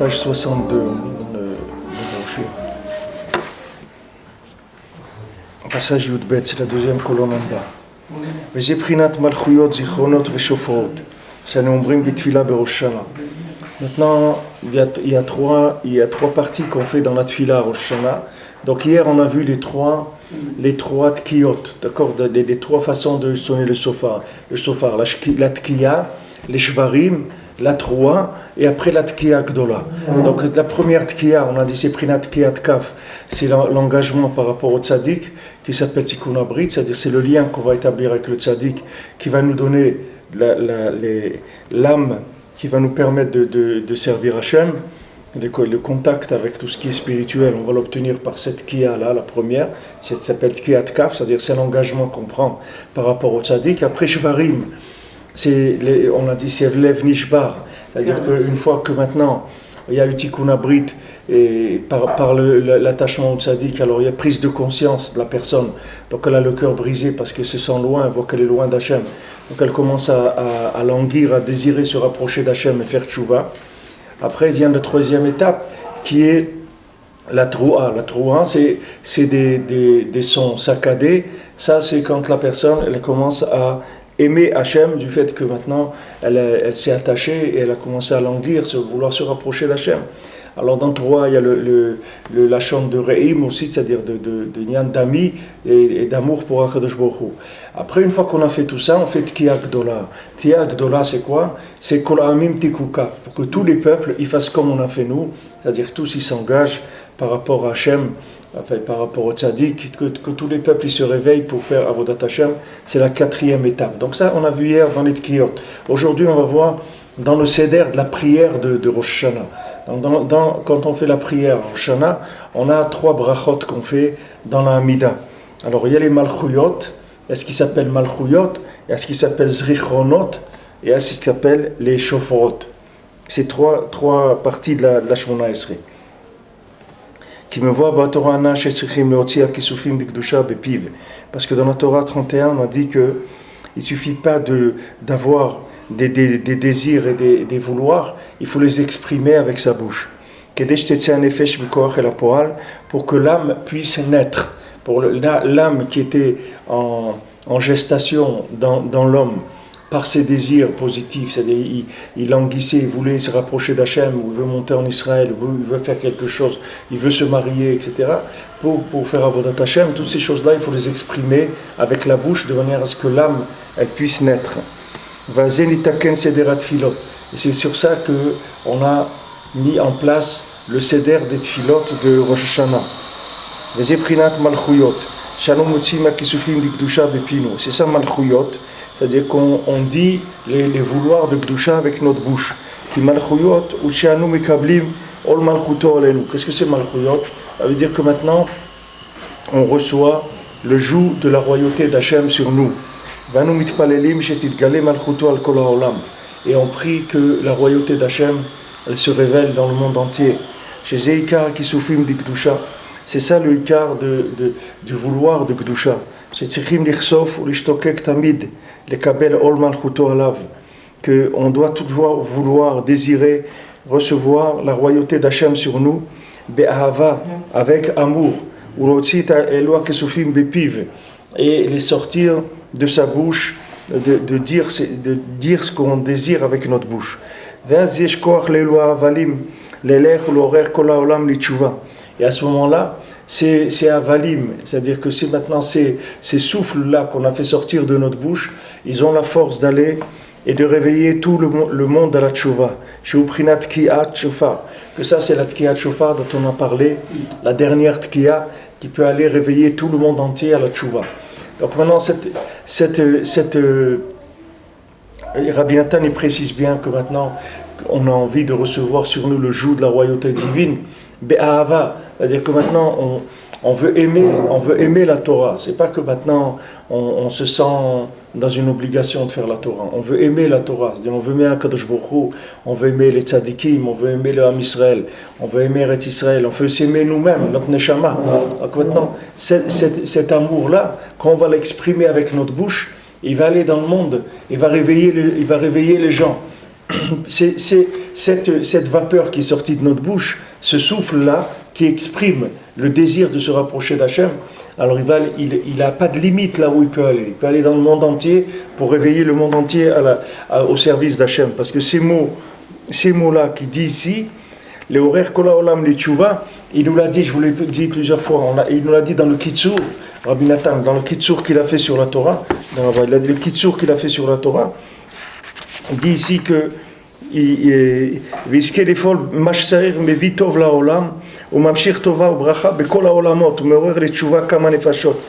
page 62, dans le brochure. Passage Yud-Bet, c'est la deuxième colonne en bas. Vezeprinat malchuyot zichronot veshofrot. Shanu omrim bitfila berosh Shana. Maintenant, il y a trois parties qu'on fait dans la tfila Rosh Shana. Donc hier, on a vu les trois tkiyot, d'accord, les trois façons de sonner le shofar, la tkiya, les shvarim, la troua, et après la tkiya gdola. Donc la première tkiya, on a dit c'est prinat tkiyat kaf, c'est l'engagement par rapport au tzaddik, qui s'appelle tikkun abrit, c'est-à-dire c'est le lien qu'on va établir avec le tzaddik, qui va nous donner l'âme, qui va nous permettre de servir Hachem. Le contact avec tout ce qui est spirituel, on va l'obtenir par cette kia là, la première, ça s'appelle kiyat kaf, c'est-à-dire c'est l'engagement qu'on prend par rapport au tzaddik. Après shvarim, on a dit c'est lev nishbar, c'est-à-dire qu'une fois que maintenant il y a eu tikkun abrit et par l'attachement au tzaddik, alors il y a prise de conscience de la personne, donc elle a le cœur brisé parce qu'elle se sent loin, elle voit qu'elle est loin d'Hachem, donc elle commence à languir, à désirer se rapprocher d'Hachem et faire tchouva. Après vient la troisième étape qui est la troua. La troua, c'est des sons saccadés. Ça, c'est quand la personne elle commence à aimer Hachem du fait que maintenant elle s'est attachée et elle a commencé à languir, vouloir se rapprocher d'Hachem. Alors dans troua, il y a la chante de Re'im aussi, c'est-à-dire de nian d'amis et d'amour pour Akadosh Baruch Hu. Après, une fois qu'on a fait tout ça, on fait Tkiya Gdola. Tkiya Gdola, c'est quoi? C'est Kol Amim Tikuka, pour que tous les peuples ils fassent comme on a fait nous, c'est-à-dire tous ils s'engagent par rapport à Hachem, enfin, par rapport au tzaddik, que tous les peuples ils se réveillent pour faire Avodat Hachem. C'est la quatrième étape. Donc ça, on a vu hier dans les Tkiyot. Aujourd'hui, on va voir dans le Seder de la prière de Rosh Hashanah. Quand on fait la prière en Shana, on a trois brachot qu'on fait dans la Hamida. Alors il y a les malchuyot, il y a ce qui s'appelle malchuyot, il y a ce qui s'appelle zrichronot, et il y a ce qui s'appelle les shoforot. C'est trois parties de la Shmona Esrei. Qui me voit Torah Nash Esrichim Leotzia Kisufim Dikdusha Bepiv. Parce que dans la Torah 31, on a dit qu'il ne suffit pas d'avoir des désirs et des vouloirs, il faut les exprimer avec sa bouche. Pour que l'âme puisse naître, pour l'âme qui était en gestation dans l'homme, par ses désirs positifs, c'est-à-dire il languissait, il voulait se rapprocher d'Hachem, ou il veut monter en Israël, ou il veut faire quelque chose, il veut se marier, etc. Pour faire Avodat Hachem, toutes ces choses-là, il faut les exprimer avec la bouche, de manière à ce que l'âme, elle puisse naître. Et c'est sur ça qu'on a mis en place le Seder des Tfilot de Rosh Hashanah. C'est ça Malchuyot, c'est-à-dire qu'on dit les vouloirs de Gdusha avec notre bouche. Qu'est-ce que c'est Malchuyot? Ça veut dire que maintenant on reçoit le joug de la royauté d'Hachem sur nous. Et on prie que la royauté d'Hachem elle se révèle dans le monde entier. C'est ça le ikar du vouloir de Gdusha. Qu'on doit toujours vouloir, désirer, recevoir la royauté d'Hachem sur nous, avec amour, et les sortir de sa bouche, de dire ce qu'on désire avec notre bouche. Et à ce moment-là, c'est avalim, c'est-à-dire que c'est maintenant ces souffles-là qu'on a fait sortir de notre bouche, ils ont la force d'aller et de réveiller tout le monde à la tchouva. Que ça c'est la tkiyat shofar dont on a parlé, la dernière tkiya qui peut aller réveiller tout le monde entier à la tchouva. Donc maintenant, Rabbi Nathan il précise bien que maintenant on a envie de recevoir sur nous le joug de la royauté divine, be'ahava, c'est-à-dire que maintenant on veut aimer la Torah. C'est pas que maintenant on se sent dans une obligation de faire la Torah. On veut aimer la Torah, c'est-à-dire on veut aimer Akadosh Baruch Hu, on veut aimer les tzadikim, on veut aimer le Ham Israël, on veut aimer Eretz Israël, on veut s'aimer nous-mêmes, notre neshama. Donc maintenant, cet amour-là, quand on va l'exprimer avec notre bouche, il va aller dans le monde, il va réveiller les gens. c'est cette vapeur qui est sortie de notre bouche, ce souffle-là, qui exprime le désir de se rapprocher d'Hachem. Alors il n'a pas de limite là où il peut aller. Il peut aller dans le monde entier pour réveiller le monde entier au service d'Hachem. Parce que ces mots-là qu'il dit ici, les horaires Kola Olam les Tchouva, il nous l'a dit, je vous l'ai dit plusieurs fois, il nous l'a dit dans le Kitsur, Rabbi Nathan, dans le Kitsur qu'il a fait sur la Torah, il a dit le Kitsur qu'il a fait sur la Torah, il dit ici que ויזכה לפעול מה שצריך מביא טוב לעולם וממשיך טובה וברכה בכל העולמות ומעורר לתשובה כמה נפשות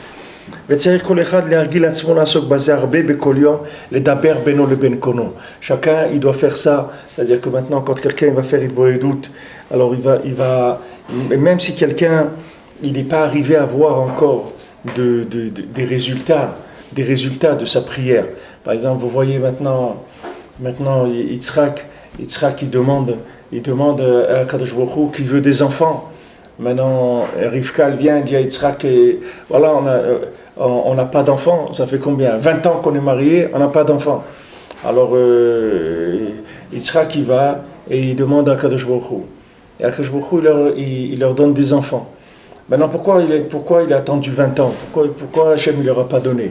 וצריך כל אחד להרגיל עצמו לעסוק בזה הרבה בכל יום לדבר בינו לבין קונו. Chacun il doit faire ça, c'est-à-dire que maintenant quand quelqu'un va faire Hitboedut, alors il va même si quelqu'un il n'est pas arrivé à voir encore des résultats de sa prière. Par exemple, vous voyez maintenant Yitzhak il demande à Kadosh Baruch Hu qui veut des enfants. Maintenant Rivka vient dit à Yitzhak voilà on n'a pas d'enfants, ça fait combien 20 ans qu'on est mariés, on n'a pas d'enfants. Alors Yitzhak il va et il demande à Kadosh Baruch Hu. Et à Kadosh Baruch Hu il leur donne des enfants. Maintenant pourquoi il a attendu 20 ans? Pourquoi Hachem il leur a pas donné?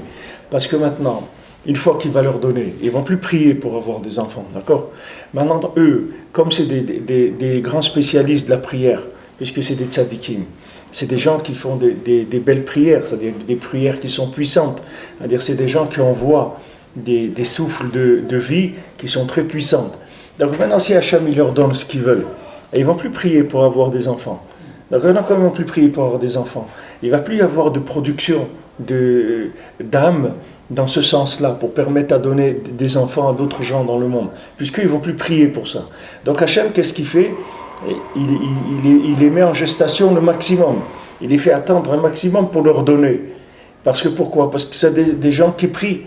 Parce que maintenant une fois qu'il va leur donner, ils ne vont plus prier pour avoir des enfants, d'accord? Maintenant, eux, comme c'est des grands spécialistes de la prière, puisque c'est des tzadikim, c'est des gens qui font des belles prières, c'est-à-dire des prières qui sont puissantes, c'est-à-dire c'est des gens qui envoient des souffles de vie qui sont très puissantes. Donc maintenant, si Hachem il leur donne ce qu'ils veulent, et ils ne vont plus prier pour avoir des enfants. Donc maintenant, comme ils ne vont plus prier pour avoir des enfants, il ne va plus y avoir de production d'âmes dans ce sens-là, pour permettre à donner des enfants à d'autres gens dans le monde, puisqu'ils ne vont plus prier pour ça. Donc Hachem, qu'est-ce qu'il fait? Il les met en gestation le maximum. Il les fait attendre un maximum pour leur donner. Parce que pourquoi? Parce que c'est des gens qui prient.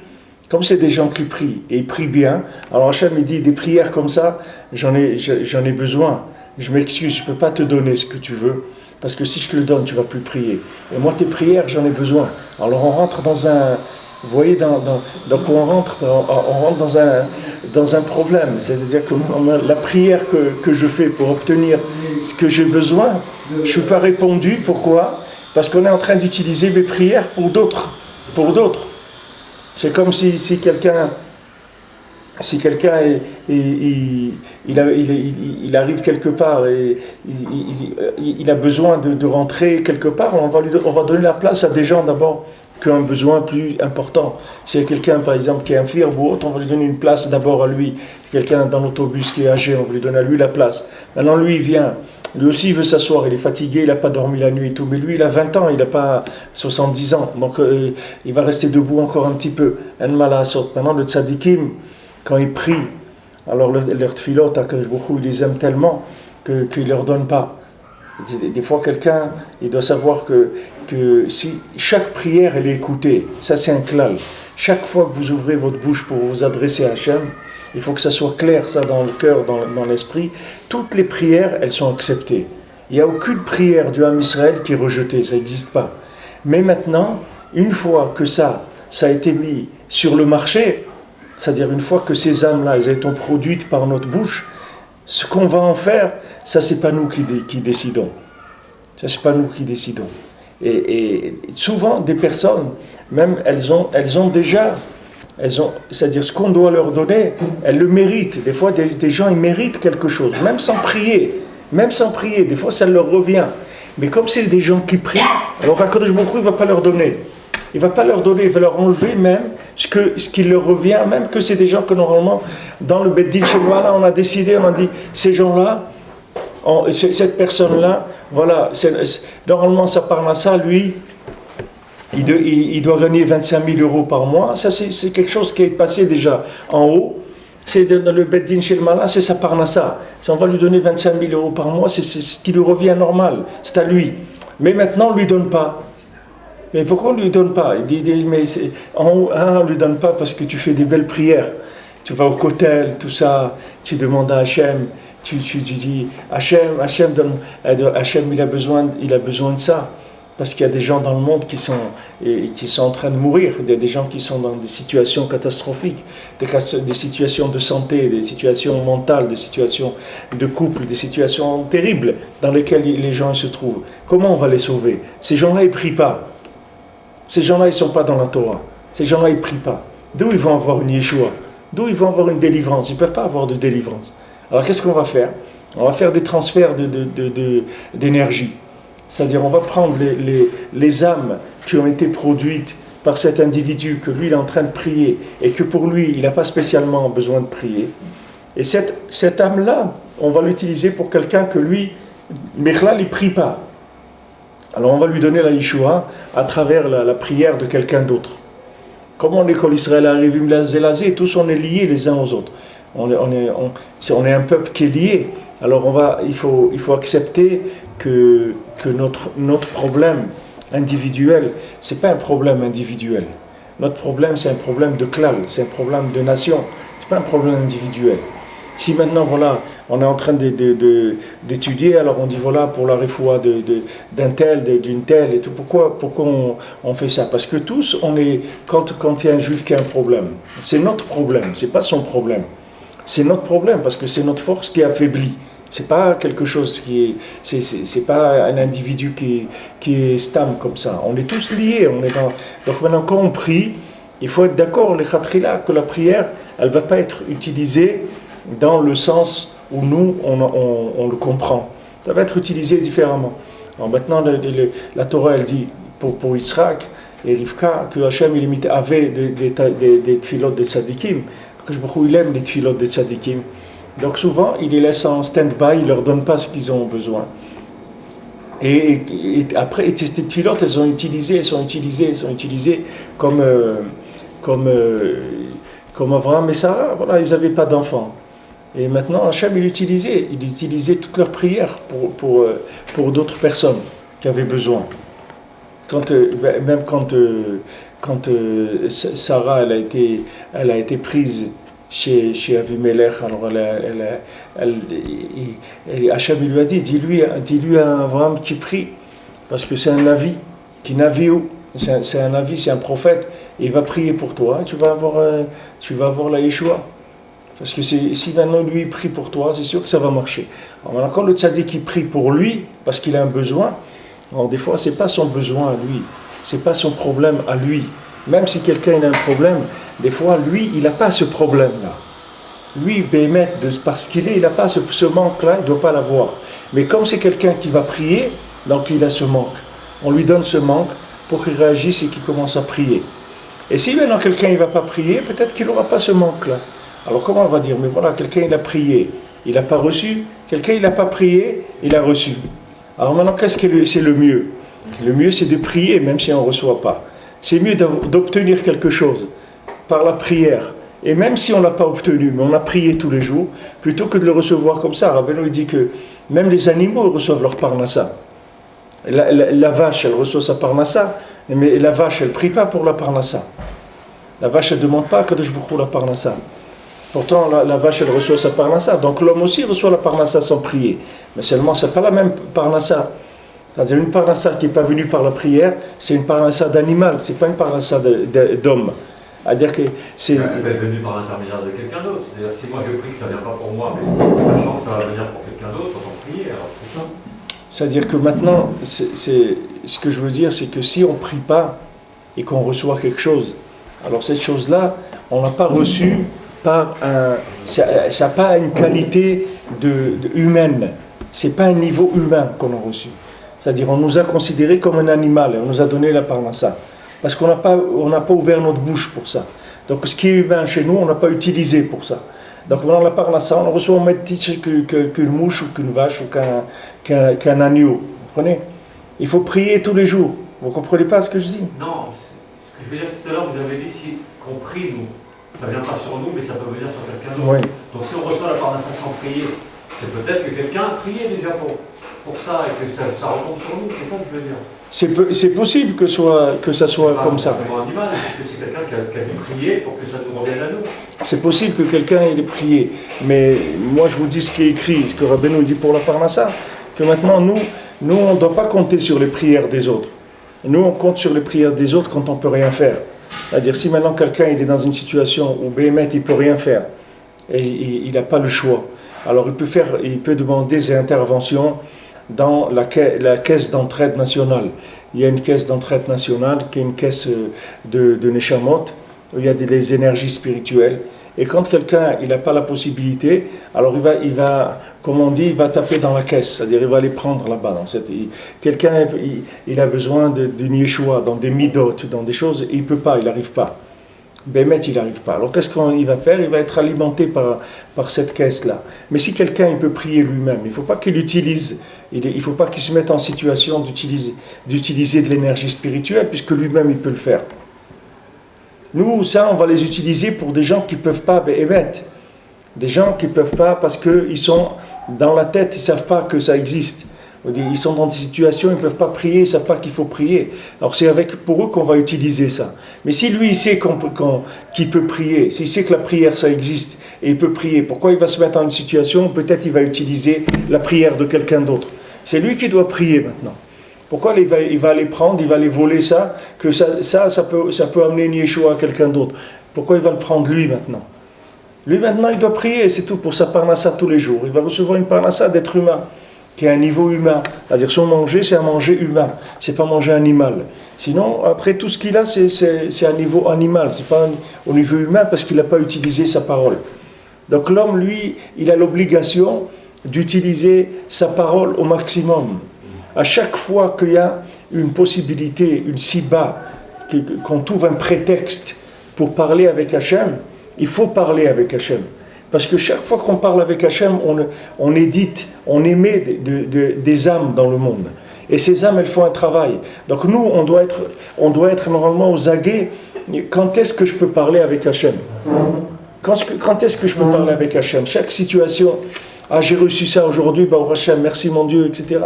Comme c'est des gens qui prient, et ils prient bien, alors Hachem il dit, des prières comme ça, j'en ai besoin. Je m'excuse, je ne peux pas te donner ce que tu veux, parce que si je te le donne, tu ne vas plus prier. Et moi, tes prières, j'en ai besoin. Alors on rentre dans un... Vous voyez, donc on rentre dans un problème. C'est-à-dire que la prière que je fais pour obtenir ce que j'ai besoin, je ne suis pas répondu. Pourquoi? Parce qu'on est en train d'utiliser mes prières pour d'autres. C'est comme si quelqu'un il arrive quelque part et il a besoin de rentrer quelque part, on va donner la place à des gens d'abord qui ont un besoin plus important. S'il y a quelqu'un par exemple qui est infirme ou autre, on va lui donner une place d'abord à lui. Quelqu'un dans l'autobus qui est âgé, on va lui donner à lui la place. Maintenant lui il vient, lui aussi il veut s'asseoir, il est fatigué, il n'a pas dormi la nuit et tout, mais lui il a 20 ans, il n'a pas 70 ans, donc il va rester debout encore un petit peu. Maintenant le tzadikim, quand ils prient, alors leur tfilot, ils les aiment tellement qu'ils ne leur donnent pas. Des fois, quelqu'un, il doit savoir que si chaque prière, elle est écoutée, ça c'est un klal. Chaque fois que vous ouvrez votre bouche pour vous adresser à Hachem, il faut que ça soit clair, ça, dans le cœur, dans l'esprit. Toutes les prières, elles sont acceptées. Il n'y a aucune prière du Ham Israël qui est rejetée, ça n'existe pas. Mais maintenant, une fois que ça a été mis sur le marché, c'est-à-dire une fois que ces âmes-là, elles été produites par notre bouche, ce qu'on va en faire, ça c'est pas nous qui décidons. Ça c'est pas nous qui décidons. Et souvent des personnes, même elles ont déjà, c'est-à-dire ce qu'on doit leur donner, elles le méritent. Des fois des gens ils méritent quelque chose, même sans prier, des fois ça leur revient. Mais comme c'est des gens qui prient, alors HaKadosh Baruch Hu ne va pas leur donner. Il ne va pas leur donner, il va leur enlever même ce qui leur revient, même que c'est des gens que normalement, dans le Beit Din chez moi, là, on a décidé, on a dit, ces gens-là, cette personne-là, voilà, normalement ça parle à ça, lui, il doit gagner 25 000 euros par mois, ça c'est quelque chose qui est passé déjà en haut, c'est dans le Beit Din chez le Mala, c'est ça parle à ça. Si on va lui donner 25 000 euros par mois, c'est ce qui lui revient normal, c'est à lui. Mais maintenant, on ne lui donne pas. Mais pourquoi on ne lui donne pas? Il dit, mais on ne lui donne pas parce que tu fais des belles prières. Tu vas au kotel, tout ça, tu demandes à Hachem, tu dis, Hachem il a besoin de ça. Parce qu'il y a des gens dans le monde qui sont en train de mourir, des gens qui sont dans des situations catastrophiques, des situations de santé, des situations mentales, des situations de couple, des situations terribles dans lesquelles les gens se trouvent. Comment on va les sauver? Ces gens-là, ils ne prient pas. Ces gens-là, ils ne sont pas dans la Torah. Ces gens-là, ils ne prient pas. D'où ils vont avoir une Yeshua? D'où ils vont avoir une délivrance? Ils ne peuvent pas avoir de délivrance. Alors qu'est-ce qu'on va faire? On va faire des transferts d'énergie. C'est-à-dire, on va prendre les âmes qui ont été produites par cet individu que lui, il est en train de prier et que pour lui, il n'a pas spécialement besoin de prier. Et cette âme-là, on va l'utiliser pour quelqu'un que lui, Mechlal, il ne prie pas. Alors, on va lui donner la Yeshua à travers la prière de quelqu'un d'autre. Comment l'école Israël arrive, tous on est liés les uns aux autres. On est un peuple qui est lié. Alors il faut accepter que notre problème individuel, ce n'est pas un problème individuel. Notre problème, c'est un problème de klal, c'est un problème de nation, ce n'est pas un problème individuel. Si maintenant, voilà, on est en train d'étudier, alors on dit, voilà, pour la refoua d'un tel, d'une telle, et tout, pourquoi on fait ça? Parce que tous, quand il y a un juif qui a un problème, c'est notre problème, ce n'est pas son problème. C'est notre problème, parce que c'est notre force qui est affaiblie. C'est pas quelque chose c'est pas un individu qui est stable comme ça. On est tous liés. Donc maintenant, quand on prie, il faut être d'accord, les khatrila, que la prière, elle va pas être utilisée dans le sens où nous, on le comprend. Ça va être utilisé différemment. Alors maintenant, la Torah, elle dit, pour Yitzhak et Rivka, que Hachem, il avait des tfilot des tzadikim, que il aime les tfilot des tzadikim. Donc souvent, il les laisse en stand-by, il ne leur donne pas ce qu'ils ont besoin. Et après, ces tfilotes, elles sont utilisées comme Abraham et Sarah. Voilà, ils n'avaient pas d'enfants. Et maintenant, Hachem, il utilisait toutes leurs prières pour d'autres personnes qui avaient besoin. Même quand Sarah, elle a été prise chez Avimelech, alors Hachem lui a dit, dis-lui à Abraham qui prie, parce que c'est un navi, c'est un navi, c'est un prophète, et il va prier pour toi, tu vas avoir la Yeshua. Parce que si maintenant lui il prie pour toi, c'est sûr que ça va marcher. Alors maintenant, quand le tzaddik il prie pour lui, parce qu'il a un besoin, alors des fois c'est pas son besoin à lui, c'est pas son problème à lui. Même si quelqu'un a un problème, des fois, lui, il n'a pas ce problème-là. Lui, Béhémet, parce il n'a pas ce manque-là, il ne doit pas l'avoir. Mais comme c'est quelqu'un qui va prier, donc il a ce manque. On lui donne ce manque pour qu'il réagisse et qu'il commence à prier. Et si maintenant quelqu'un ne va pas prier, peut-être qu'il n'aura pas ce manque-là. Alors comment on va dire? Mais voilà, quelqu'un il a prié, il n'a pas reçu. Quelqu'un il n'a pas prié, il a reçu. Alors maintenant, qu'est-ce que c'est le mieux? Le mieux, c'est de prier, même si on ne reçoit pas. C'est mieux d'obtenir quelque chose par la prière. Et même si on ne l'a pas obtenu, mais on a prié tous les jours, plutôt que de le recevoir comme ça. Rabbeinu dit que même les animaux reçoivent leur parnassa. La vache, elle reçoit sa parnassa, mais la vache, elle ne prie pas pour la parnassa. La vache, elle ne demande pas à Kadosh Baruch Hu la parnassa. Pourtant, la vache, elle reçoit sa parnassa. Donc l'homme aussi reçoit la parnassa sans prier. Mais seulement, ce n'est pas la même parnassa. C'est-à-dire une parnassa qui n'est pas venue par la prière, c'est une parnassa d'animal, c'est pas une parnassa d'homme. C'est-à-dire que c'est... Elle peut être venue par l'intermédiaire de quelqu'un d'autre. C'est-à-dire si moi je prie que ça ne vient pas pour moi, mais sachant que ça va venir pour quelqu'un d'autre, on va prier, alors c'est ça. C'est-à-dire que maintenant, ce que je veux dire, c'est que si on ne prie pas et qu'on reçoit quelque chose, alors cette chose-là, on n'a pas reçu par un... Ça n'a pas une qualité humaine. Ce n'est pas un niveau humain qu'on a reçu. C'est-à-dire on nous a considérés comme un animal et on nous a donné la parnassa. Parce qu'on n'a pas ouvert notre bouche pour ça. Donc ce qui est humain chez nous, on n'a pas utilisé pour ça. Donc dans la parnassa, on reçoit au même titre qu'une mouche ou qu'une vache ou qu'un agneau. Vous comprenez? Il faut prier tous les jours. Vous ne comprenez pas ce que je dis? Non, ce que je veux dire, c'est tout à l'heure, vous avez dit qu'on prie, nous. Ça ne vient pas sur nous, mais ça peut venir sur quelqu'un d'autre. Oui. Donc si on reçoit la parnassa sans prier, c'est peut-être que quelqu'un a prié déjà pour ça et que ça retombe sur nous, c'est ça que je veux dire. C'est possible que ça soit comme ça. C'est pas un animal, que c'est quelqu'un qui a dû prier pour que ça nous revienne à nous. C'est possible que quelqu'un ait prié, mais moi je vous dis ce qui est écrit, ce que Rabbeinu dit pour la parnassa, que maintenant nous on ne doit pas compter sur les prières des autres. Nous, on compte sur les prières des autres quand on ne peut rien faire. C'est-à-dire, si maintenant quelqu'un il est dans une situation où Béhémet, il ne peut rien faire, et il n'a pas le choix, alors il peut demander des interventions dans la caisse d'entraide nationale. Il y a une caisse d'entraide nationale qui est une caisse de Neshamot, où il y a des énergies spirituelles. Et quand quelqu'un n'a pas la possibilité, alors il va, comme on dit, il va taper dans la caisse, c'est-à-dire il va les prendre là-bas. Quelqu'un il a besoin d'une Yeshua, dans des midot, dans des choses, il ne peut pas, il n'arrive pas. Bémet, il n'arrive pas. Alors qu'est-ce qu'il va faire? Il va être alimenté par cette caisse-là. Mais si quelqu'un il peut prier lui-même, il ne faut pas qu'il utilise, il ne faut pas qu'il se mette en situation d'utiliser de l'énergie spirituelle, puisque lui-même il peut le faire. Nous, ça, on va les utiliser pour des gens qui ne peuvent pas émettre. Des gens qui ne peuvent pas parce qu'ils sont dans la tête, ils ne savent pas que ça existe. Ils sont dans des situations, ils ne peuvent pas prier, ils ne savent pas qu'il faut prier. Alors c'est pour eux qu'on va utiliser ça. Mais si lui, il sait qu'il peut prier, s'il sait que la prière, ça existe, et il peut prier, pourquoi il va se mettre dans une situation où peut-être il va utiliser la prière de quelqu'un d'autre? C'est lui qui doit prier maintenant. Pourquoi il va aller prendre, il va aller voler ça, que ça peut amener une Yeshua à quelqu'un d'autre? Pourquoi il va le prendre lui maintenant? Lui maintenant il doit prier, c'est tout, pour sa parnassa tous les jours. Il va recevoir une parnassa d'être humain, qui est un niveau humain. C'est-à-dire son manger, c'est un manger humain, c'est pas manger animal. Sinon, après tout ce qu'il a, c'est un niveau animal, c'est pas au niveau humain parce qu'il n'a pas utilisé sa parole. Donc l'homme, lui, il a l'obligation d'utiliser sa parole au maximum. À chaque fois qu'il y a une possibilité, une siba, qu'on trouve un prétexte pour parler avec Hachem, il faut parler avec Hachem. Parce que chaque fois qu'on parle avec Hachem, on édite, on émet des âmes dans le monde. Et ces âmes, elles font un travail. Donc nous, on doit être normalement aux aguets. Quand est-ce que je peux parler avec Hachem? Quand est-ce que je peux parler avec Hachem? Chaque situation... Ah, j'ai reçu ça aujourd'hui, Baruch Hashem, merci mon Dieu, etc.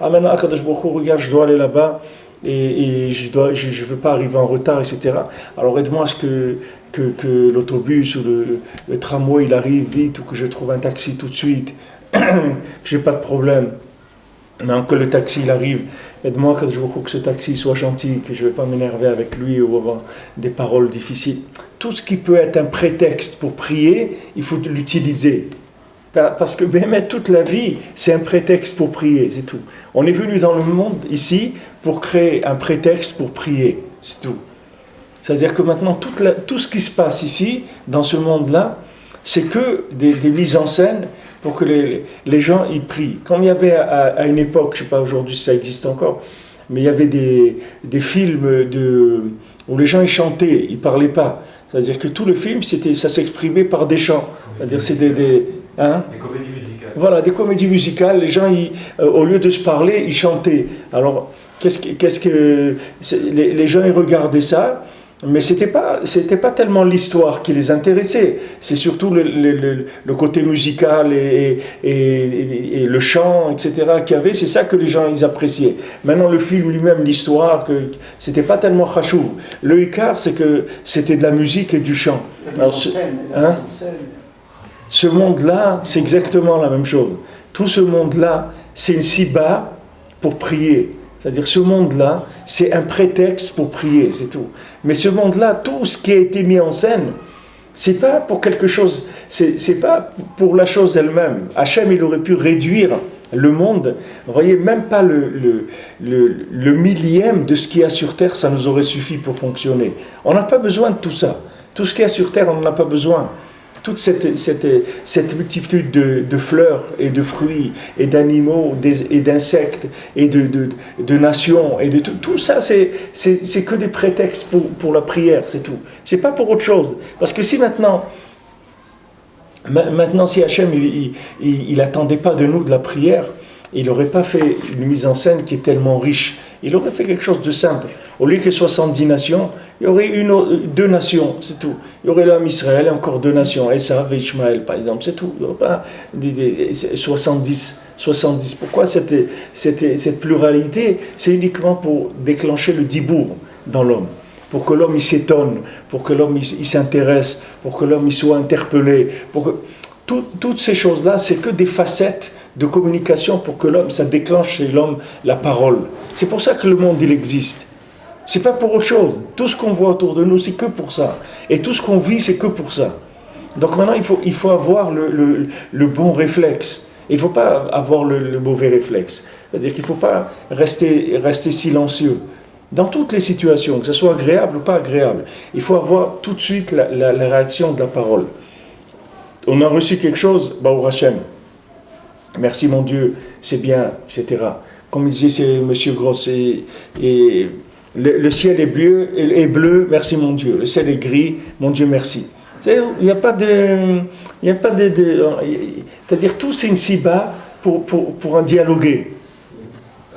Ah, maintenant, Akadosh Baruch Hu, regarde, je dois aller là-bas et je ne veux pas arriver en retard, etc. Alors aide-moi à ce que l'autobus ou le tramway il arrive vite ou que je trouve un taxi tout de suite, que je n'ai pas de problème. Maintenant que le taxi il arrive, aide-moi Akadosh Baruch Hu, que ce taxi soit gentil, que je ne vais pas m'énerver avec lui ou avoir des paroles difficiles. Tout ce qui peut être un prétexte pour prier, il faut l'utiliser. Parce que même toute la vie, c'est un prétexte pour prier, c'est tout. On est venu dans le monde ici pour créer un prétexte pour prier, c'est tout. C'est-à-dire que maintenant, tout ce qui se passe ici, dans ce monde-là, c'est que des mises en scène pour que les gens y prient. Comme il y avait à une époque, je ne sais pas aujourd'hui si ça existe encore, mais il y avait des films où les gens y chantaient, ils ne parlaient pas. C'est-à-dire que tout le film, ça s'exprimait par des chants. C'est-à-dire c'est des comédies musicales. Voilà, des comédies musicales. Les gens, au lieu de se parler, ils chantaient. Alors, les gens ils regardaient ça, mais c'était pas tellement l'histoire qui les intéressait. C'est surtout le côté musical et le chant, etc. qu'il y avait. C'est ça que les gens ils appréciaient. Maintenant, le film lui-même, l'histoire, c'était pas tellement chachouv. Le ikar, c'est que c'était de la musique et du chant. Alors, ce monde-là, c'est exactement la même chose. Tout ce monde-là, c'est une siba pour prier. C'est-à-dire, ce monde-là, c'est un prétexte pour prier, c'est tout. Mais ce monde-là, tout ce qui a été mis en scène, c'est pas pour quelque chose, c'est pas pour la chose elle-même. Hachem, il aurait pu réduire le monde. Vous voyez, même pas le millième de ce qu'il y a sur Terre, ça nous aurait suffi pour fonctionner. On n'a pas besoin de tout ça. Tout ce qu'il y a sur Terre, on n'en a pas besoin. Toute cette multitude de fleurs et de fruits et d'animaux et d'insectes et de nations et de tout ça, c'est que des prétextes pour la prière, c'est tout. C'est pas pour autre chose. Parce que si maintenant si Hachem il attendait pas de nous de la prière, il n'aurait pas fait une mise en scène qui est tellement riche. Il aurait fait quelque chose de simple. Au lieu que 70 nations, il y aurait deux nations, c'est tout. Il y aurait l'homme Israël et encore deux nations, Esav et Ishmaël par exemple, c'est tout. Il n'y aurait pas 70. Pourquoi cette pluralité? C'est uniquement pour déclencher le dibour dans l'homme. Pour que l'homme il s'étonne, pour que l'homme il s'intéresse, pour que l'homme il soit interpellé. Toutes ces choses-là, c'est que des facettes de communication pour que l'homme, ça déclenche chez l'homme la parole. C'est pour ça que le monde il existe. C'est pas pour autre chose. Tout ce qu'on voit autour de nous, c'est que pour ça. Et tout ce qu'on vit, c'est que pour ça. Donc maintenant, il faut avoir le bon réflexe. Il ne faut pas avoir le mauvais réflexe. C'est-à-dire qu'il ne faut pas rester silencieux. Dans toutes les situations, que ce soit agréable ou pas agréable, il faut avoir tout de suite la réaction de la parole. On a reçu quelque chose, Baou Hachem. Merci mon Dieu, c'est bien, etc. Comme il disait c'est M. Gross, et le ciel est bleu, merci mon Dieu. Le ciel est gris, mon Dieu merci. Il n'y a pas de... c'est-à-dire tout c'est une siba pour en dialoguer.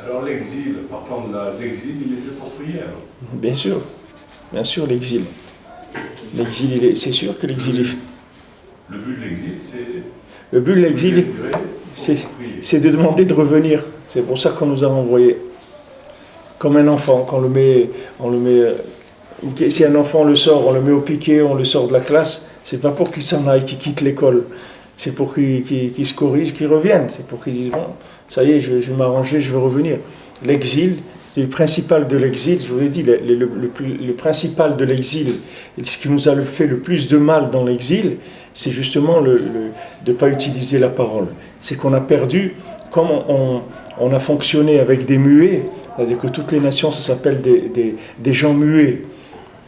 Alors l'exil, partant de l'exil, il est fait pour prier alors. Bien sûr l'exil. L'exil, c'est sûr que l'exil est... Le but de l'exil, c'est... Le but de l'exil, c'est de demander de revenir. C'est pour ça qu'on nous a envoyés. Comme un enfant, on le met, si un enfant le sort, on le met au piquet, on le sort de la classe, c'est pas pour qu'il s'en aille, qu'il quitte l'école. C'est pour qu'il se corrige, qu'il revienne. C'est pour qu'il dise, bon, ça y est, je vais m'arranger, je vais revenir. L'exil, c'est le principal de l'exil, je vous l'ai dit, le principal de l'exil, et ce qui nous a fait le plus de mal dans l'exil, c'est justement de ne pas utiliser la parole. C'est qu'on a perdu, comme on a fonctionné avec des muets, c'est-à-dire que toutes les nations, ça s'appelle des gens muets.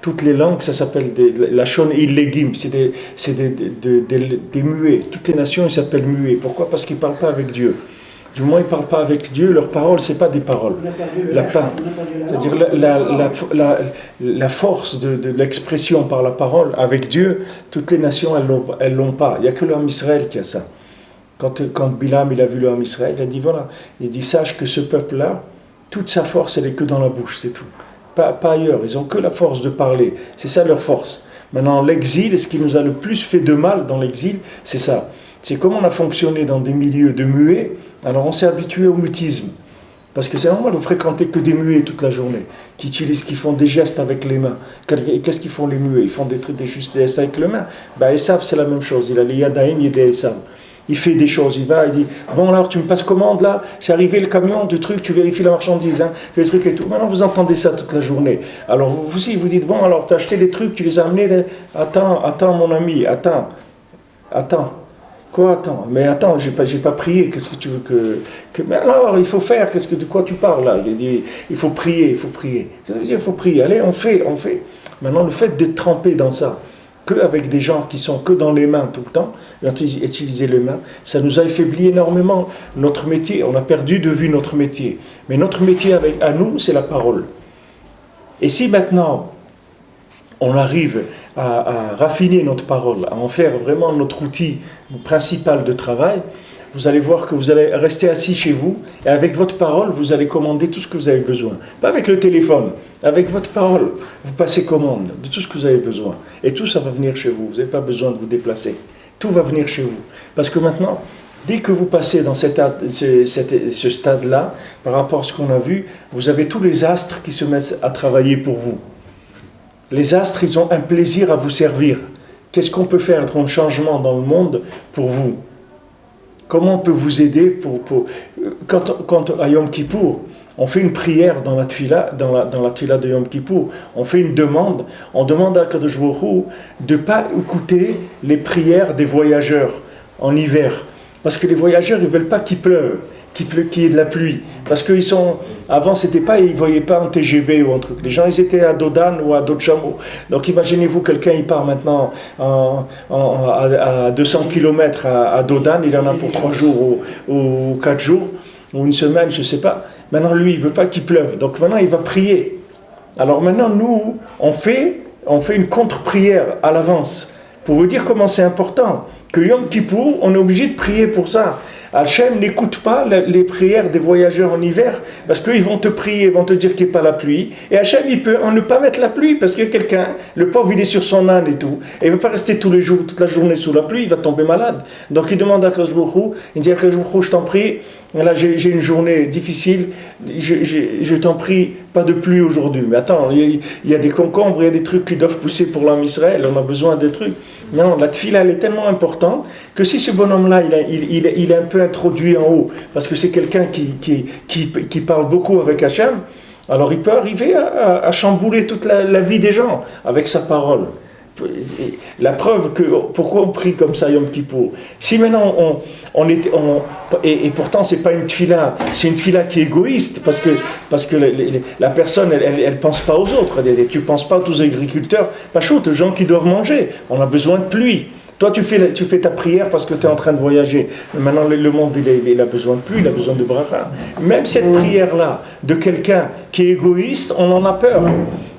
Toutes les langues, ça s'appelle la shon illegim, c'est des muets. Toutes les nations, ils s'appellent muets. Pourquoi ? Parce qu'ils ne parlent pas avec Dieu. Du moins, ils ne parlent pas avec Dieu, leurs paroles, ce n'est pas des paroles. C'est-à-dire la force de l'expression par la parole avec Dieu, toutes les nations, elles l'ont pas. Il n'y a que l'homme Israël qui a ça. Quand Bilam il a vu l'homme Israël, il a dit voilà, il dit sache que ce peuple-là, toute sa force, elle est que dans la bouche, c'est tout. Pas ailleurs, ils n'ont que la force de parler, c'est ça leur force. Maintenant, l'exil, et ce qui nous a le plus fait de mal dans l'exil, c'est ça. C'est comme on a fonctionné dans des milieux de muets, alors on s'est habitué au mutisme. Parce que c'est normal de fréquenter que des muets toute la journée, qui font des gestes avec les mains. Qu'est-ce qu'ils font les muets ? Ils font des gestes avec les mains. Esav, c'est la même chose, il a les Yadaïm, il a Esav. Il fait des choses, il va, il dit bon alors tu me passes commande là, c'est arrivé le camion du truc, tu vérifies la marchandise, hein, tu fais les trucs et tout. Maintenant vous entendez ça toute la journée. Alors vous aussi vous dites bon alors tu as acheté des trucs, tu les as amenés, attends mon ami, attends. Quoi attends ? Mais attends, j'ai pas prié, qu'est-ce que tu veux que... Mais alors il faut faire, de quoi tu parles là ? Il dit il faut prier. Ça veut dire il faut prier, allez on fait. Maintenant le fait d'être trempé dans ça, qu'avec des gens qui sont que dans les mains tout le temps, utiliser les mains, ça nous a affaibli énormément notre métier, on a perdu de vue notre métier. Mais notre métier à nous, c'est la parole. Et si maintenant, on arrive à raffiner notre parole, à en faire vraiment notre outil principal de travail, vous allez voir que vous allez rester assis chez vous, et avec votre parole, vous allez commander tout ce que vous avez besoin. Pas avec le téléphone, avec votre parole, vous passez commande de tout ce que vous avez besoin. Et tout ça va venir chez vous, vous n'avez pas besoin de vous déplacer. Tout va venir chez vous. Parce que maintenant, dès que vous passez dans ce stade-là, par rapport à ce qu'on a vu, vous avez tous les astres qui se mettent à travailler pour vous. Les astres, ils ont un plaisir à vous servir. Qu'est-ce qu'on peut faire comme changement dans le monde pour vous ? Comment on peut vous aider quand à Yom Kippour, on fait une prière dans la tfila, dans la tfila de Yom Kippour, on fait une demande, on demande à Kadosh Baruch Hu de ne pas écouter les prières des voyageurs en hiver. Parce que les voyageurs, ils ne veulent pas qu'il pleuve, qu'il y ait de la pluie. Parce qu'ils sont... Avant, ils ne voyaient pas en TGV ou en truc. Les gens, ils étaient à Dodan ou à Dotchamo. Donc imaginez-vous, quelqu'un, il part maintenant à 200 km à Dodan, il en a pour 3 jours ou 4 jours, ou une semaine, je ne sais pas. Maintenant, lui, il ne veut pas qu'il pleuve. Donc maintenant, il va prier. Alors maintenant, nous, on fait une contre-prière à l'avance. Pour vous dire comment c'est important. Que Yom Kippour, on est obligé de prier pour ça. Hachem n'écoute pas les prières des voyageurs en hiver, parce qu'ils vont te prier, ils vont te dire qu'il n'y a pas la pluie. Et Hachem, il peut ne pas mettre la pluie, parce que quelqu'un, le pauvre, il est sur son âne et tout. Et il ne veut pas rester tous les jours, toute la journée sous la pluie, il va tomber malade. Donc il demande à Akadosh Baruch Hu, il dit à Akadosh Baruch Hu, je t'en prie, là j'ai une journée difficile, je t'en prie, pas de pluie aujourd'hui. Mais attends, il y a des concombres, il y a des trucs qui doivent pousser pour l'homme Israël, on a besoin de trucs. Non, la tfila, elle est tellement importante que si ce bonhomme-là, il est un peu introduit en haut, parce que c'est quelqu'un qui parle beaucoup avec Hachem, Alors il peut arriver à chambouler toute la vie des gens avec sa parole. La preuve que pourquoi on prie comme ça Yom Kippour. Si maintenant et pourtant c'est pas une tfila, c'est une tfila qui est égoïste parce que la personne elle pense pas aux autres. Tu penses pas à tous les agriculteurs, pas chaud, aux gens qui doivent manger. On a besoin de pluie. Toi, tu fais ta prière parce que tu es en train de voyager. Maintenant, le monde, il a besoin de pluie, il a besoin de bracha. Même cette prière-là, de quelqu'un qui est égoïste, on en a peur.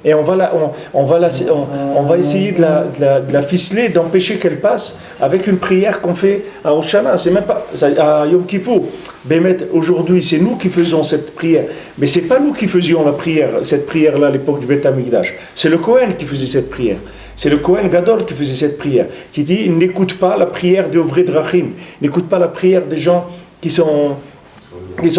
Et on va essayer de la ficeler, d'empêcher qu'elle passe avec une prière qu'on fait à Hoshana. C'est même pas à Yom Kippour. Bémet, aujourd'hui, c'est nous qui faisons cette prière. Mais c'est pas nous qui faisions cette prière-là à l'époque du Beth Amikdash. C'est le Kohen qui faisait cette prière. C'est le Kohen Gadol qui faisait cette prière, qui dit il n'écoute pas la prière des Ovrei Drachim, n'écoute pas la prière des gens qui sont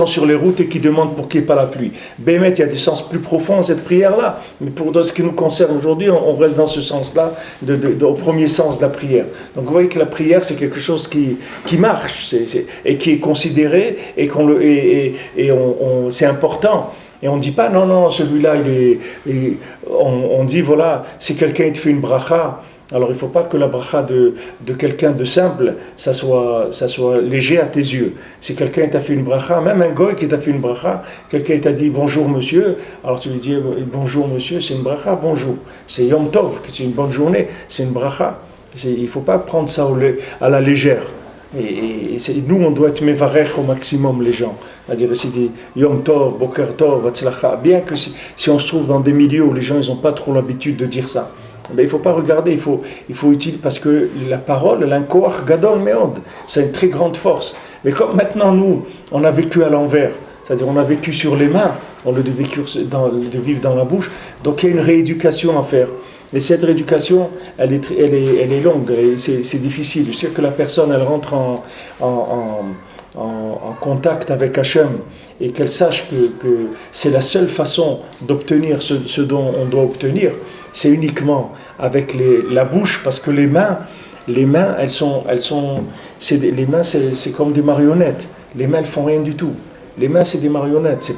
sur les routes et qui demandent pour qu'il n'y ait pas la pluie. Bémet, il y a des sens plus profonds à cette prière-là, mais dans ce qui nous concerne aujourd'hui, on reste dans ce sens-là, au premier sens de la prière. Donc vous voyez que la prière, c'est quelque chose qui marche, et qui est considéré, et c'est important. Et on ne dit pas, non, celui-là, on dit, voilà, si quelqu'un te fait une bracha, alors il ne faut pas que la bracha de quelqu'un de simple, ça soit léger à tes yeux. Si quelqu'un t'a fait une bracha, même un goy qui t'a fait une bracha, quelqu'un t'a dit bonjour monsieur, alors tu lui dis bonjour monsieur, c'est une bracha, bonjour. C'est Yom Tov, c'est une bonne journée, c'est une bracha. Il ne faut pas prendre ça à la légère. Et nous, on doit être mevarech au maximum, les gens. C'est-à-dire, c'est des Yom Tov, Boker Tov, Vatzlacha. Bien que si on se trouve dans des milieux où les gens n'ont pas trop l'habitude de dire ça, mais il ne faut pas regarder, il faut utiliser, parce que la parole, elle a un koach gadol meod, c'est une très grande force. Mais comme maintenant, nous, on a vécu à l'envers, c'est-à-dire on a vécu sur les mains, au lieu de vivre dans la bouche, donc il y a une rééducation à faire. Et cette rééducation, elle est longue, c'est difficile. Je sais que la personne, elle rentre en contact avec Hachem et qu'elle sache que c'est la seule façon d'obtenir ce dont on doit obtenir, c'est uniquement avec la bouche, parce que les mains, les mains, c'est comme des marionnettes. Les mains, elles font rien du tout. Les mains, c'est des marionnettes.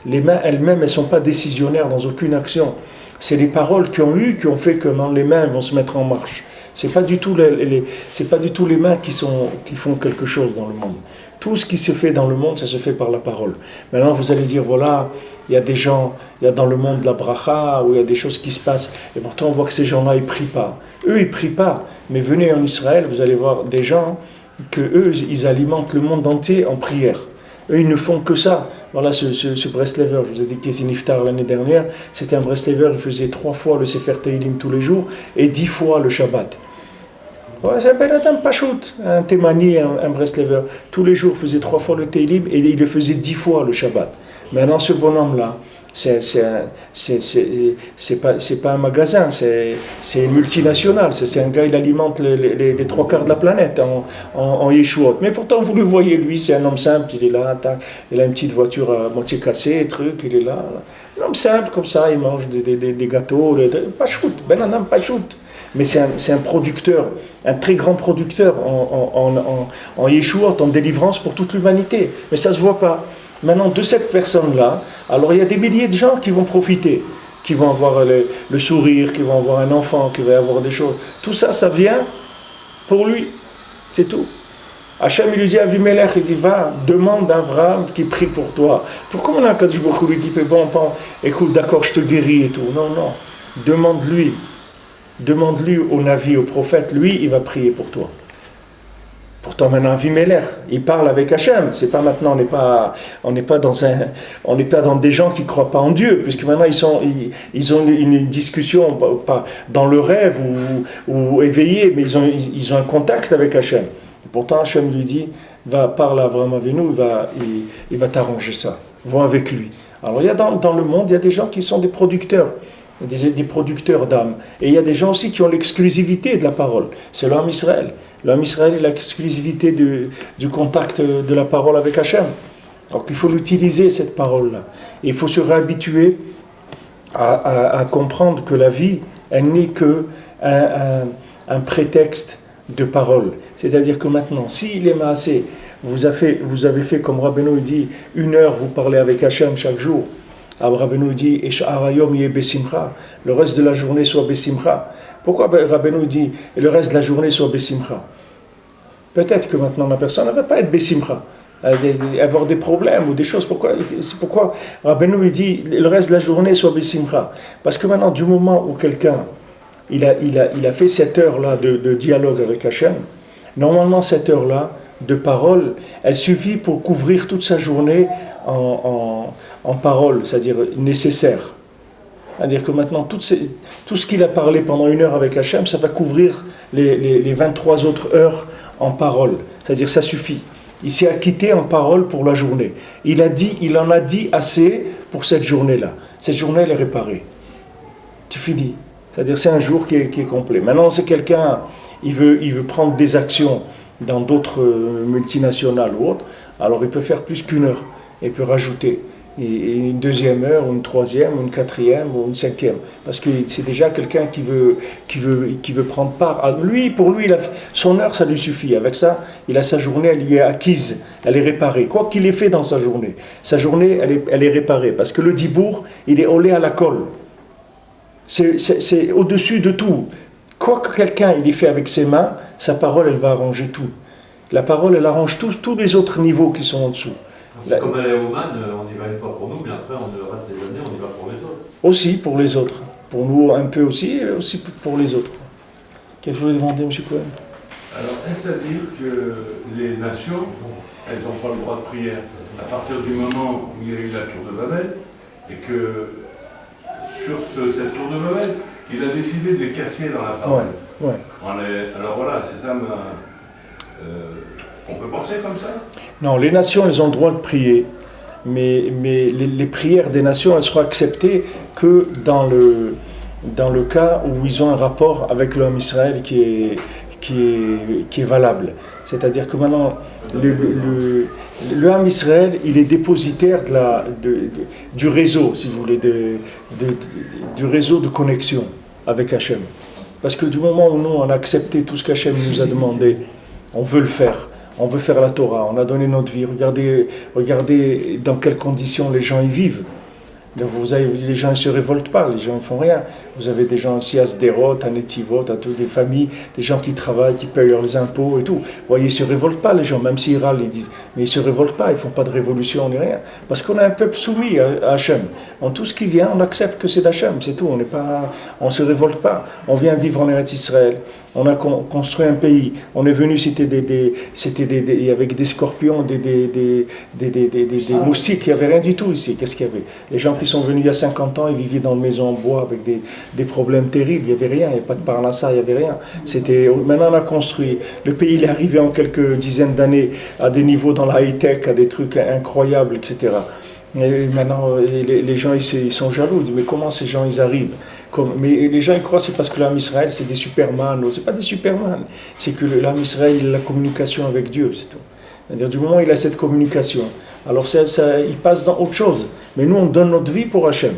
Les mains elles-mêmes, elles ne sont pas décisionnaires dans aucune action. C'est les paroles qui ont fait que les mains vont se mettre en marche. C'est pas du tout les mains qui font quelque chose dans le monde. Tout ce qui se fait dans le monde, ça se fait par la parole. Maintenant, vous allez dire, voilà, il y a des gens, il y a dans le monde la bracha, où il y a des choses qui se passent, et pourtant on voit que ces gens-là, ils prient pas. Eux, ils prient pas. Mais venez en Israël, vous allez voir des gens que eux, ils alimentent le monde entier en prière. Eux, ils ne font que ça. Voilà, ce Breslever, je vous ai dit qu'il était niftar l'année dernière, c'était un Breslever, il faisait 3 fois le Sefer Teilim tous les jours, et 10 fois le Shabbat. Voilà, ça s'appelle un Pachout, un Témani, un Breslever. Tous les jours, il faisait 3 fois le Teilim, et il le faisait 10 fois le Shabbat. Maintenant, ce bonhomme-là, c'est pas un magasin, c'est une multinationale. C'est un gars, il alimente les 3/4 de la planète en Yeshuot. Mais pourtant, vous le voyez, lui, c'est un homme simple, il est là, il a une petite voiture à moitié cassée, il est là. Un homme simple, comme ça, il mange des gâteaux, pas shoot, ben non, pas shoot. Mais c'est un producteur, un très grand producteur en Yeshuot, en délivrance pour toute l'humanité. Mais ça ne se voit pas. Maintenant, de cette personne-là, alors il y a des milliers de gens qui vont profiter, qui vont avoir le sourire, qui vont avoir un enfant, qui va avoir des choses. Tout ça, ça vient pour lui. C'est tout. Hachem, il lui dit à Avimelech, il dit, va, demande à Abraham qui prie pour toi. Pourquoi on a Kadosh Baruch Hu lui dit, bon, écoute, d'accord, je te guéris et tout. Non, demande-lui. Demande-lui au Navi, au prophète, lui, il va prier pour toi. Pourtant maintenant Avimelech, il parle avec Hachem. C'est pas maintenant, on n'est pas dans des gens qui croient pas en Dieu, puisque maintenant ils ont une discussion, pas dans le rêve ou éveillé, mais ils ont un contact avec Hachem. Et pourtant Hachem lui dit, va parler à Abraham Avinu, il va t'arranger ça. Va avec lui. Alors il y a dans le monde, il y a des gens qui sont des producteurs. Des producteurs d'âme. Et il y a des gens aussi qui ont l'exclusivité de la parole. C'est l'homme Israël. L'homme Israël est l'exclusivité du contact de la parole avec Hachem. Donc il faut l'utiliser, cette parole-là. Et il faut se réhabituer à comprendre que la vie, elle n'est qu'un prétexte de parole. C'est-à-dire que maintenant, s'il est maasé, vous avez fait comme Rabbeinu dit, 1 heure, vous parlez avec Hachem chaque jour. Rabbeinu dit « Esh'ar hayom yeh besimcha » le reste de la journée soit besimcha. Pourquoi Rabbeinu dit « le reste de la journée soit besimcha » Peut-être que maintenant la personne ne va pas être besimcha, avoir des problèmes ou des choses. C'est pourquoi Rabbeinu dit le reste de la journée soit besimcha. Parce que maintenant, du moment où quelqu'un il a fait cette heure-là de dialogue avec Hachem, normalement cette heure-là de parole, elle suffit pour couvrir toute sa journée en parole, c'est-à-dire nécessaire. C'est-à-dire que maintenant, tout ce qu'il a parlé pendant une heure avec Hachem, ça va couvrir les 23 autres heures en parole, c'est-à-dire ça suffit. Il s'est acquitté en parole pour la journée. Il en a dit assez pour cette journée-là. Cette journée, elle est réparée. Tu finis. C'est-à-dire c'est un jour qui est complet. Maintenant, c'est quelqu'un, il veut prendre des actions dans d'autres multinationales ou autres, alors il peut faire plus qu'une heure. Il peut rajouter une deuxième heure, ou une troisième, ou une quatrième, ou une cinquième. Parce que c'est déjà quelqu'un qui veut prendre part. Pour lui, son heure, ça lui suffit. Avec ça, il a sa journée, elle lui est acquise, elle est réparée. Quoi qu'il ait fait dans sa journée elle est réparée. Parce que le dibour, il est olé à la colle. C'est au-dessus de tout. Quoi que quelqu'un il ait fait avec ses mains, sa parole, elle va arranger tout. La parole, elle arrange tous les autres niveaux qui sont en dessous. C'est comme à Oman, on y va une fois pour nous, mais après, le reste des années, on y va pour les autres. Aussi pour les autres. Pour nous un peu aussi, et aussi pour les autres. Qu'est-ce que vous voulez demander, M. Cohen? Alors, est-ce à dire que les nations, elles n'ont pas le droit de prière à partir du moment où il y a eu la tour de Babel, et que sur cette tour de Babel, il a décidé de les casser dans la parole. Ouais. Alors voilà, c'est ça on peut penser comme ça? Non, les nations, elles ont le droit de prier, mais les prières des nations, elles seront acceptées que dans le cas où ils ont un rapport avec l'homme Israël qui est valable. C'est-à-dire que maintenant, le Ham Israël, il est dépositaire du réseau, si vous voulez, du réseau de connexion avec Hachem. Parce que du moment où nous, on a accepté tout ce qu'Hachem nous a demandé, on veut le faire. On veut faire la Torah, on a donné notre vie. Regardez dans quelles conditions les gens y vivent. Les gens ne se révoltent pas, les gens ne font rien. Vous avez des gens ici à Sderot, à Netivot, à toutes des familles, des gens qui travaillent, qui payent leurs impôts et tout. Vous voyez, ils ne se révoltent pas, les gens, même s'ils râlent, ils disent. Mais ils ne se révoltent pas, ils ne font pas de révolution ni rien. Parce qu'on a un peuple soumis à Hachem. En tout ce qui vient, on accepte que c'est d'Hachem, c'est tout. On ne se révolte pas. On vient vivre en Eretz Israël. On a construit un pays. On est venu, avec des scorpions, des moustiques. Il n'y avait rien du tout ici. Qu'est-ce qu'il y avait? Les gens qui sont venus il y a 50 ans, ils vivaient dans une maison en bois avec des problèmes terribles. Il n'y avait rien. Il n'y avait pas de parnassa, il n'y avait rien. Maintenant, on a construit. Le pays il est arrivé en quelques dizaines d'années à des niveaux dans la high-tech, à des trucs incroyables, etc. Et maintenant, les gens, ils sont jaloux. Ils disent, mais comment ces gens, ils arrivent? Mais les gens ils croient que c'est parce que l'âme Israël c'est des superman, c'est pas des superman, c'est que l'âme Israël il a la communication avec Dieu, c'est tout. C'est-à-dire du moment où il a cette communication, alors il passe dans autre chose. Mais nous on donne notre vie pour Hachem.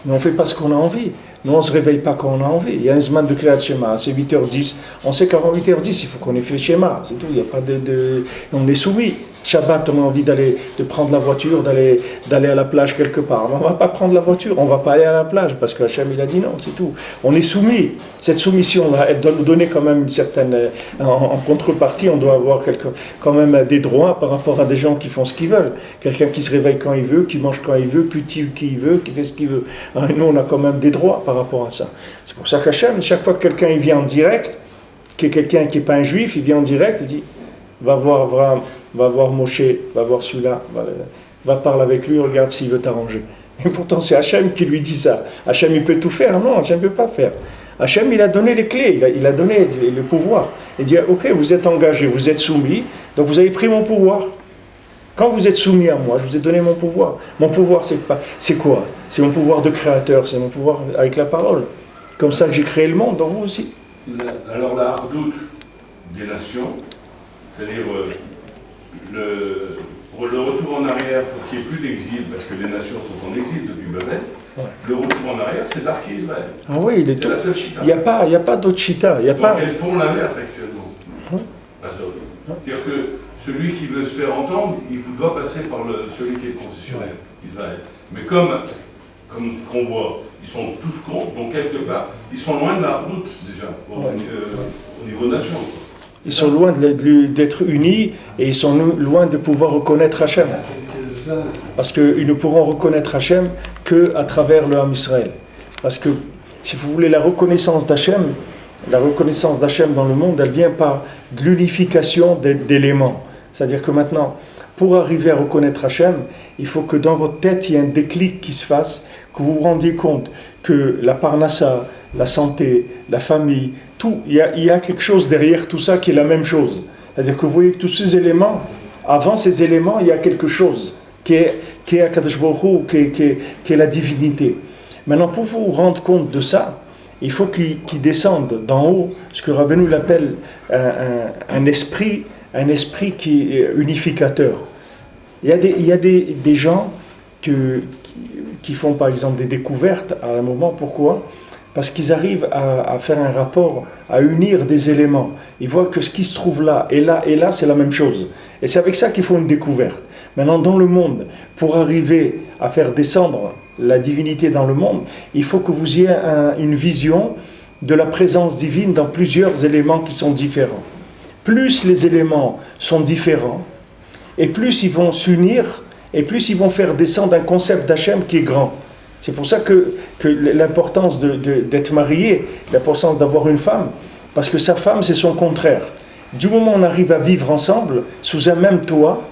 Nous on fait pas ce qu'on a envie. Nous on se réveille pas quand on a envie. Il y a un zman de Kriyat Shema, c'est 8h10. On sait qu'avant 8h10 il faut qu'on ait fait Shema, c'est tout. Il y a pas on est soumis. Shabbat, on a envie de prendre la voiture, d'aller à la plage quelque part. On ne va pas prendre la voiture, on ne va pas aller à la plage parce que Hachem il a dit non, c'est tout. On est soumis. Cette soumission-là, elle doit nous donner quand même une certaine. En contrepartie, on doit avoir quand même des droits par rapport à des gens qui font ce qu'ils veulent. Quelqu'un qui se réveille quand il veut, qui mange quand il veut, qui tue qui il veut, qui fait ce qu'il veut. Nous, on a quand même des droits par rapport à ça. C'est pour ça qu'Hachem, chaque fois que quelqu'un il vient en direct, que quelqu'un qui n'est pas un juif, il vient en direct, il dit va voir Abraham, va voir Moshe, va voir celui-là, va parler avec lui, regarde s'il veut t'arranger. Et pourtant c'est Hachem qui lui dit ça. Hachem il peut tout faire, non, Hachem ne peut pas faire. Hachem il a donné les clés, il a donné le pouvoir. Il dit ok, vous êtes engagé, vous êtes soumis, donc vous avez pris mon pouvoir. Quand vous êtes soumis à moi, je vous ai donné mon pouvoir. Mon pouvoir c'est quoi? C'est mon pouvoir de créateur, c'est mon pouvoir avec la parole. Comme ça que j'ai créé le monde, donc vous aussi. Alors la hardoute des nations, c'est-à-dire le retour en arrière pour qu'il n'y ait plus d'exil, parce que les nations sont en exil depuis Babel, le retour en arrière, c'est d'Arc Israël. Ah oui, c'est la seule chita. Il n'y a pas d'autre chita. Donc elles font l'inverse actuellement. C'est-à-dire que celui qui veut se faire entendre, il doit passer par celui qui est concessionnaire, Israël. Mais comme comme ce qu'on voit, ils sont tous contre, donc quelque part, ils sont loin de la route déjà, au niveau nation. Ils sont loin d'être unis et ils sont loin de pouvoir reconnaître Hachem. Parce qu'ils ne pourront reconnaître Hachem qu'à travers le Ham Israël. Parce que, si vous voulez, la reconnaissance d'Hachem dans le monde, elle vient par de l'unification d'éléments. C'est-à-dire que maintenant, pour arriver à reconnaître Hachem, il faut que dans votre tête, il y ait un déclic qui se fasse, que vous vous rendiez compte que la parnassa, la santé, la famille, tout, il y a quelque chose derrière tout ça qui est la même chose. C'est-à-dire que vous voyez que tous ces éléments, avant ces éléments, il y a quelque chose qui est Akadosh Baruch Hu, qui est la divinité. Maintenant, pour vous rendre compte de ça, il faut qu'il descende d'en haut, ce que Rabbeinu l'appelle un esprit qui est unificateur. Il y a des gens qui font par exemple des découvertes à un moment. Pourquoi ? Parce qu'ils arrivent à faire un rapport, à unir des éléments. Ils voient que ce qui se trouve là, et là, c'est la même chose. Et c'est avec ça qu'ils font une découverte. Maintenant, dans le monde, pour arriver à faire descendre la divinité dans le monde, il faut que vous ayez une vision de la présence divine dans plusieurs éléments qui sont différents. Plus les éléments sont différents, et plus ils vont s'unir, et plus ils vont faire descendre un concept d'Hachem qui est grand. C'est pour ça que l'importance d'être marié, l'importance d'avoir une femme, parce que sa femme, c'est son contraire. Du moment où on arrive à vivre ensemble, sous un même toit,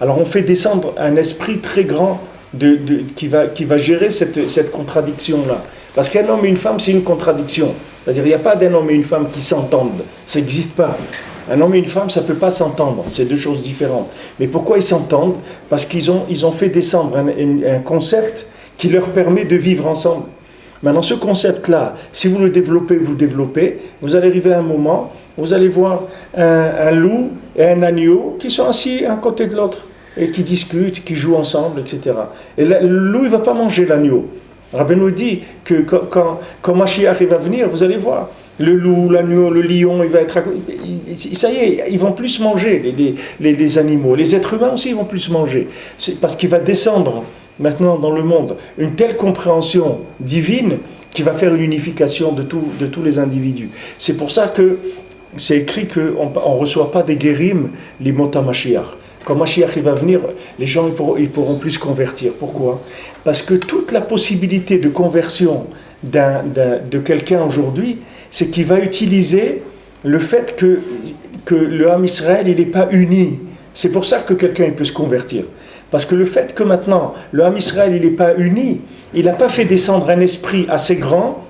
alors on fait descendre un esprit très grand qui va gérer cette contradiction-là. Parce qu'un homme et une femme, c'est une contradiction. C'est-à-dire, il n'y a pas d'un homme et une femme qui s'entendent. Ça n'existe pas. Un homme et une femme, ça ne peut pas s'entendre. C'est deux choses différentes. Mais pourquoi ils s'entendent ? Parce qu'ils ont fait descendre un concept qui leur permet de vivre ensemble. Maintenant, ce concept-là, si vous le développez, vous allez arriver à un moment, vous allez voir un loup et un agneau qui sont assis un côté de l'autre et qui discutent, qui jouent ensemble, etc. Et le loup, il ne va pas manger l'agneau. Rabbeinu dit que quand Mashiach va venir, vous allez voir, le loup, l'agneau, le lion, il va être... Ça y est, ils vont plus manger, les animaux. Les êtres humains aussi, ils vont plus manger. C'est parce qu'il va descendre maintenant dans le monde une telle compréhension divine qui va faire une unification de tous les individus. C'est pour ça que c'est écrit qu'on ne reçoit pas des guérim, les mota Mashiach. Quand Mashiach va venir, les gens ils pourront plus se convertir. Pourquoi ? Parce que toute la possibilité de conversion de quelqu'un aujourd'hui, c'est qu'il va utiliser le fait que le Ham Israël il n'est pas uni. C'est pour ça que quelqu'un il peut se convertir. Parce que le fait que maintenant le Ham Israël il n'est pas uni, il n'a pas fait descendre un esprit assez grand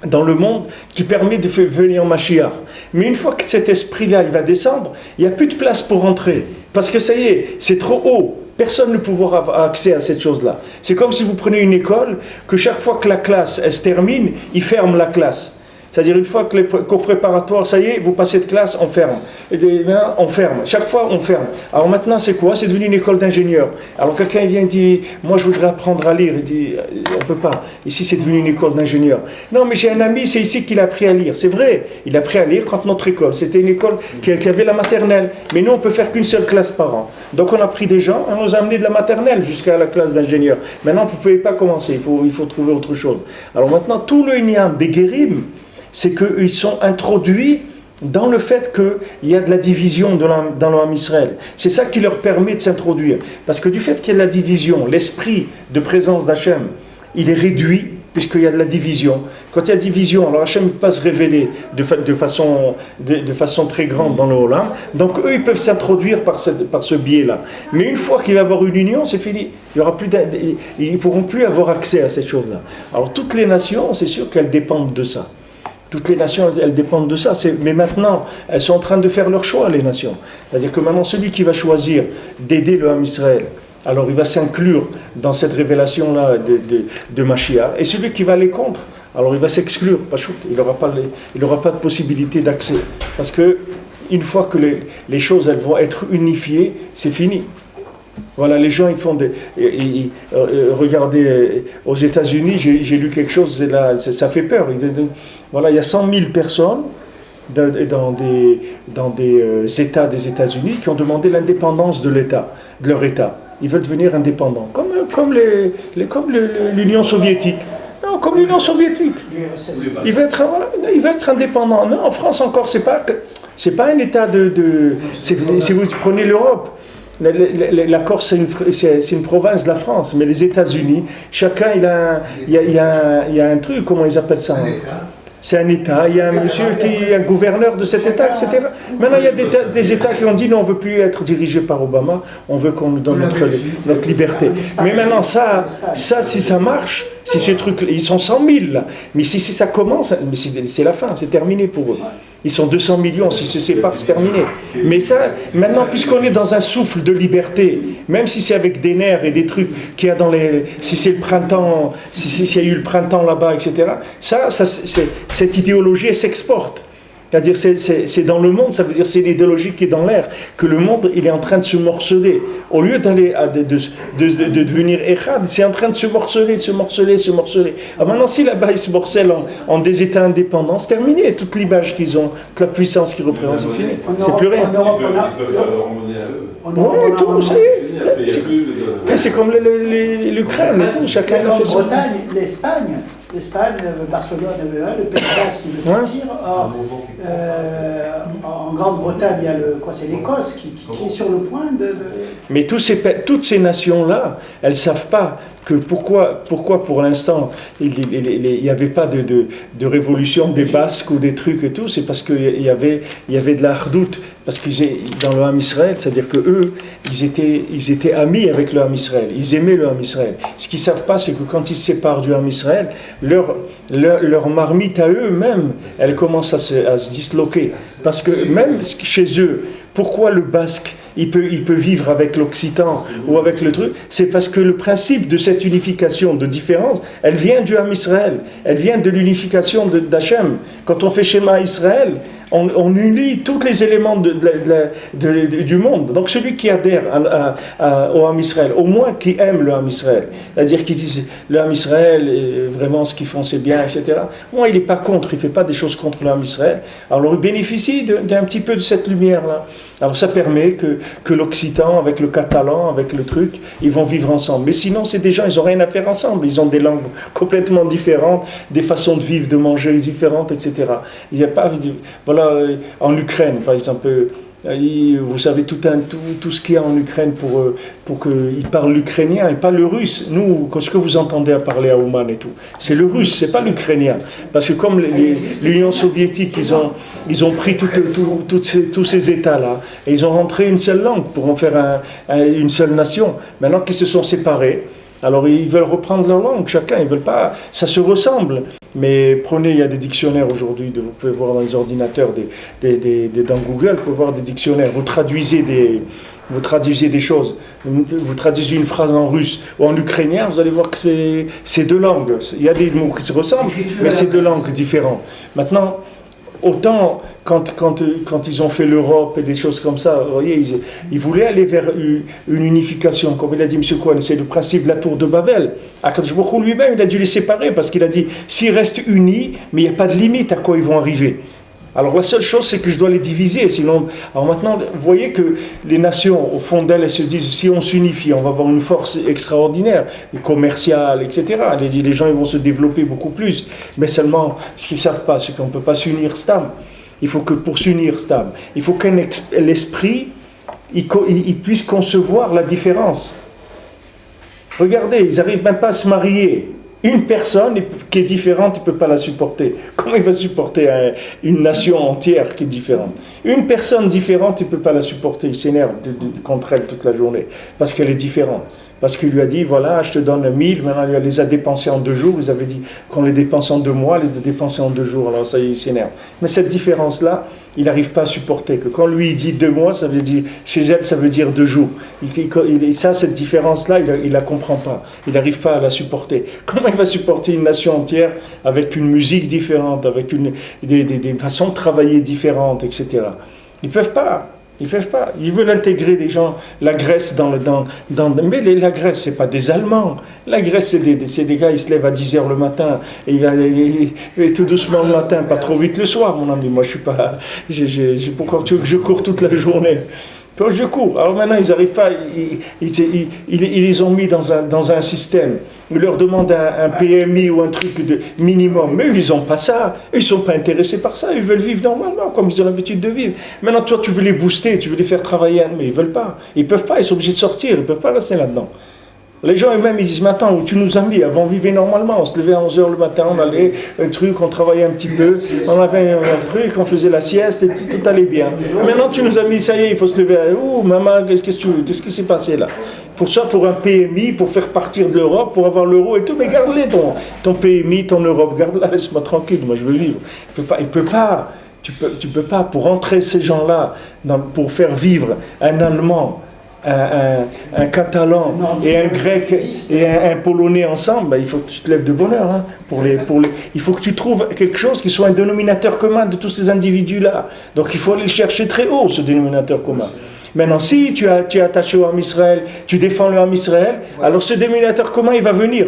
dans le monde qui permet de faire venir Mashiach. Mais une fois que cet esprit-là il va descendre, il n'y a plus de place pour entrer. Parce que ça y est, c'est trop haut. Personne ne pourra avoir accès à cette chose-là. C'est comme si vous prenez une école, que chaque fois que la classe elle se termine, ils ferment la classe. C'est-à-dire une fois que les cours préparatoires, ça y est, vous passez de classe, on ferme. Et maintenant, on ferme. Chaque fois, on ferme. Alors maintenant, c'est quoi ? C'est devenu une école d'ingénieurs. Alors quelqu'un vient et dit, moi je voudrais apprendre à lire. Il dit, on ne peut pas. Ici, c'est devenu une école d'ingénieurs. Non, mais j'ai un ami, c'est ici qu'il a appris à lire. C'est vrai, il a appris à lire quand notre école. C'était une école qui avait la maternelle. Mais nous, on ne peut faire qu'une seule classe par an. Donc on a pris des gens, on nous a amenés de la maternelle jusqu'à la classe d'ingénieurs. Maintenant, vous ne pouvez pas commencer. Il faut trouver autre chose. Alors maintenant, tout le Inyan des Guérim, c'est qu'ils sont introduits dans le fait qu'il y a de la division dans le Ham Israël. C'est ça qui leur permet de s'introduire. Parce que du fait qu'il y a de la division, l'esprit de présence d'Hachem, il est réduit, puisqu'il y a de la division. Quand il y a division, alors Hachem ne peut pas se révéler de façon très grande dans le Olam. Donc eux, ils peuvent s'introduire par ce biais-là. Mais une fois qu'il va y avoir une union, c'est fini. Ils ne pourront plus avoir accès à cette chose-là. Alors toutes les nations, c'est sûr qu'elles dépendent de ça. Toutes les nations, elles dépendent de ça. Mais maintenant, elles sont en train de faire leur choix, les nations. C'est-à-dire que maintenant, celui qui va choisir d'aider le Ham Israël, alors il va s'inclure dans cette révélation-là de Mashiach. Et celui qui va aller contre, alors il va s'exclure. Il n'aura pas de possibilité d'accès. Parce que une fois que les choses elles vont être unifiées, c'est fini. Voilà, les gens ils font regardez, aux États-Unis, j'ai lu quelque chose, ça fait peur. Voilà, il y a 100 000 personnes dans des États des États-Unis qui ont demandé l'indépendance de leur État. Ils veulent devenir indépendants, l'Union soviétique. Non, comme l'Union soviétique. Il veut être indépendant. Non, en France encore, c'est pas un État si vous prenez l'Europe, la Corse c'est une province de la France, mais les États-Unis, chacun il y a un truc, comment ils appellent ça? C'est un État, il y a un monsieur qui est un gouverneur de cet État, etc. Maintenant, il y a des États qui ont dit non, on ne veut plus être dirigé par Obama, on veut qu'on nous donne notre liberté. Mais maintenant, ça, si ça marche, si ces trucs, ils sont 100 000 là, mais si ça commence, mais c'est la fin, c'est terminé pour eux. Ils sont 200 millions, si se séparent, c'est terminé. Mais ça, maintenant, puisqu'on est dans un souffle de liberté, même si c'est avec des nerfs et des trucs qu'il y a si c'est le printemps, s'il y a eu le printemps là-bas, etc., cette idéologie, elle s'exporte. C'est-à-dire, c'est dans le monde, ça veut dire c'est l'idéologie qui est dans l'air, que le monde, il est en train de se morceler. Au lieu d'aller de devenir Echad, c'est en train de se morceler. Alors maintenant, si là-bas, ils se morcellent en des États indépendants, c'est terminé. Toute l'image qu'ils ont, toute la puissance qu'ils représentent, c'est fini. C'est plus rien. Ils peuvent faire leur monnaie à eux. Oui, tout, ça y est. C'est comme l'Ukraine et tout, chacun a fait son... L'Espagne, Barcelone, le Pays Basque qui veut sortir. En Grande-Bretagne, il y a c'est l'Écosse qui est sur le point de... Mais toutes ces nations-là, elles ne savent pas que pourquoi pour l'instant, il n'y avait pas de révolution des Basques ou des trucs et tout, c'est parce qu'il y avait de la hardout, parce que dans le Ham Israël, c'est-à-dire qu'eux, ils étaient amis avec le Ham Israël, ils aimaient le Ham Israël. Ce qu'ils ne savent pas, c'est que quand ils se séparent du Ham Israël, leur marmite à eux-mêmes, elle commence à se disloquer. Parce que même chez eux, pourquoi le Basque il peut vivre avec l'Occitan ou avec le truc, c'est parce que le principe de cette unification de différence, elle vient du Ham Israël, elle vient de l'unification d'Hachem. Quand on fait Shema Israël, on unit tous les éléments du monde. Donc celui qui adhère au Ham Israël, au moins qui aime le Ham Israël, c'est-à-dire qui dit le Ham Israël, vraiment ce qu'ils font c'est bien, etc. Moi il n'est pas contre, il ne fait pas des choses contre le Ham Israël. Alors il bénéficie d'un petit peu de cette lumière-là. Alors ça permet que l'Occitan avec le catalan, avec le truc, ils vont vivre ensemble. Mais sinon c'est des gens, ils n'ont rien à faire ensemble. Ils ont des langues complètement différentes, des façons de vivre, de manger différentes, etc. Il n'y a pas... Voilà, en Ukraine, par exemple, vous savez tout ce qu'il y a en Ukraine pour qu'ils parlent l'ukrainien et pas le russe. Nous, ce que vous entendez à parler à Ouman et tout, c'est le russe, c'est pas l'ukrainien. Parce que comme l'Union soviétique, ils ont pris tous ces États-là et ils ont rentré une seule langue pour en faire une seule nation. Maintenant qu'ils se sont séparés, alors ils veulent reprendre leur langue, chacun, ils veulent pas, ça se ressemble. Mais prenez, il y a des dictionnaires aujourd'hui, vous pouvez voir dans les ordinateurs, dans Google, vous pouvez voir des dictionnaires, vous traduisez des choses, vous traduisez une phrase en russe ou en ukrainien, vous allez voir que c'est deux langues. Il y a des mots qui se ressemblent, mais c'est deux langues différentes. Maintenant, autant quand ils ont fait l'Europe et des choses comme ça, vous voyez, ils voulaient aller vers une unification. Comme il a dit M. Cohen, c'est le principe de la tour de Babel. Akadosh Baruch Hu lui-même, il a dû les séparer parce qu'il a dit, s'ils restent unis, mais il n'y a pas de limite à quoi ils vont arriver. Alors la seule chose, c'est que je dois les diviser. Sinon, alors maintenant, vous voyez que les nations, au fond d'elles, elles se disent, si on s'unifie, on va avoir une force extraordinaire, commerciale, etc. Les gens ils vont se développer beaucoup plus. Mais seulement, ce qu'ils ne savent pas, c'est qu'on ne peut pas s'unir stam. Il faut que pour s'unir stam, il faut qu'un l'esprit il puisse concevoir la différence. Regardez, ils n'arrivent même pas à se marier. Une personne qui est différente, il ne peut pas la supporter. Comment il va supporter une nation entière qui est différente? Une personne différente, il ne peut pas la supporter. Il s'énerve contre elle toute la journée parce qu'elle est différente. Parce qu'il lui a dit, voilà, je te donne 1000, maintenant il les a dépensés en 2 jours. Vous avez dit qu'on les dépense en 2 mois, les a dépensés en 2 jours. Alors ça, il s'énerve. Mais cette différence-là, il n'arrive pas à supporter. Que quand lui il dit 2 mois, ça veut dire, chez elle, ça veut dire 2 jours. Cette différence-là, il ne la comprend pas. Il n'arrive pas à la supporter. Comment il va supporter une nation entière avec une musique différente, avec des façons de travailler différentes, etc. Ils ne peuvent pas. Ils ne peuvent pas. Ils veulent intégrer des gens, la Grèce mais la Grèce, ce n'est pas des Allemands. La Grèce, c'est des gars, ils se lèvent à 10h le matin, et tout doucement le matin, pas trop vite le soir, mon ami. Moi, je suis pas... pourquoi tu veux que je cours toute la journée? Poche de cours. Alors maintenant, ils n'arrivent pas, ils les ont mis dans un système. Ils leur demandent un PMI ou un truc de minimum. Mais eux, ils n'ont pas ça. Eux, ils ne sont pas intéressés par ça. Ils veulent vivre normalement, comme ils ont l'habitude de vivre. Maintenant, toi, tu veux les booster, tu veux les faire travailler. Mais ils ne veulent pas. Ils ne peuvent pas, ils sont obligés de sortir. Ils ne peuvent pas rester là-dedans. Les gens eux-mêmes, ils disent, mais attends, où tu nous as mis? Avant, on vivait normalement. On se levait à 11h le matin, on allait, un truc, on travaillait un petit peu, on avait un truc, on faisait la sieste, et tout allait bien. Maintenant, tu nous as mis, ça y est, il faut se lever. Oh, maman, qu'est-ce qui s'est passé là? Pour ça, pour un PMI, pour faire partir de l'Europe, pour avoir l'euro et tout, mais garde-les, ton PMI, ton Europe, garde-la, laisse-moi tranquille, moi je veux vivre. Il peut pas, tu peux pas, pour entrer ces gens-là, pour faire vivre un Allemand, un Catalan et un Grec et un Polonais ensemble, il faut que tu te lèves de bonne heure. Hein, il faut que tu trouves quelque chose qui soit un dénominateur commun de tous ces individus-là. Donc il faut aller le chercher très haut, ce dénominateur commun. Maintenant, si tu es attaché au Ham Israël, tu défends le Ham Israël, alors ce dénominateur commun, il va venir.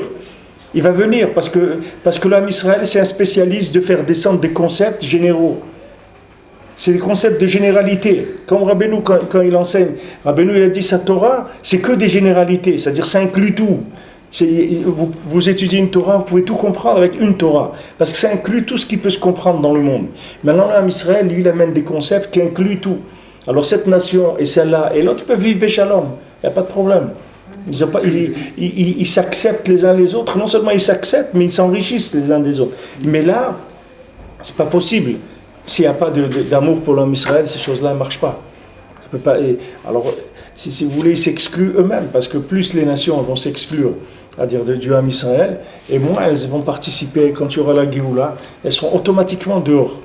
Il va venir parce que le Ham Israël, c'est un spécialiste de faire descendre des concepts généraux. C'est des concepts de généralité. Comme Rabbeinu, quand il enseigne, Rabbeinu, il a dit sa Torah, c'est que des généralités, c'est-à-dire ça inclut tout. Vous étudiez une Torah, vous pouvez tout comprendre avec une Torah, parce que ça inclut tout ce qui peut se comprendre dans le monde. Maintenant, l'Am Israël, lui, il amène des concepts qui incluent tout. Alors cette nation et celle-là et l'autre peuvent vivre Béchalom, il n'y a pas de problème. Ils s'acceptent les uns les autres, non seulement ils s'acceptent, mais ils s'enrichissent les uns des autres. Mais là, c'est pas possible. S'il n'y a pas d'amour pour l'homme Israël, ces choses-là ne marchent pas. Alors, si vous voulez, ils s'excluent eux-mêmes, parce que plus les nations vont s'exclure, c'est-à-dire du Ham Israël, et moins elles vont participer, quand il y aura la Géoula, elles seront automatiquement dehors.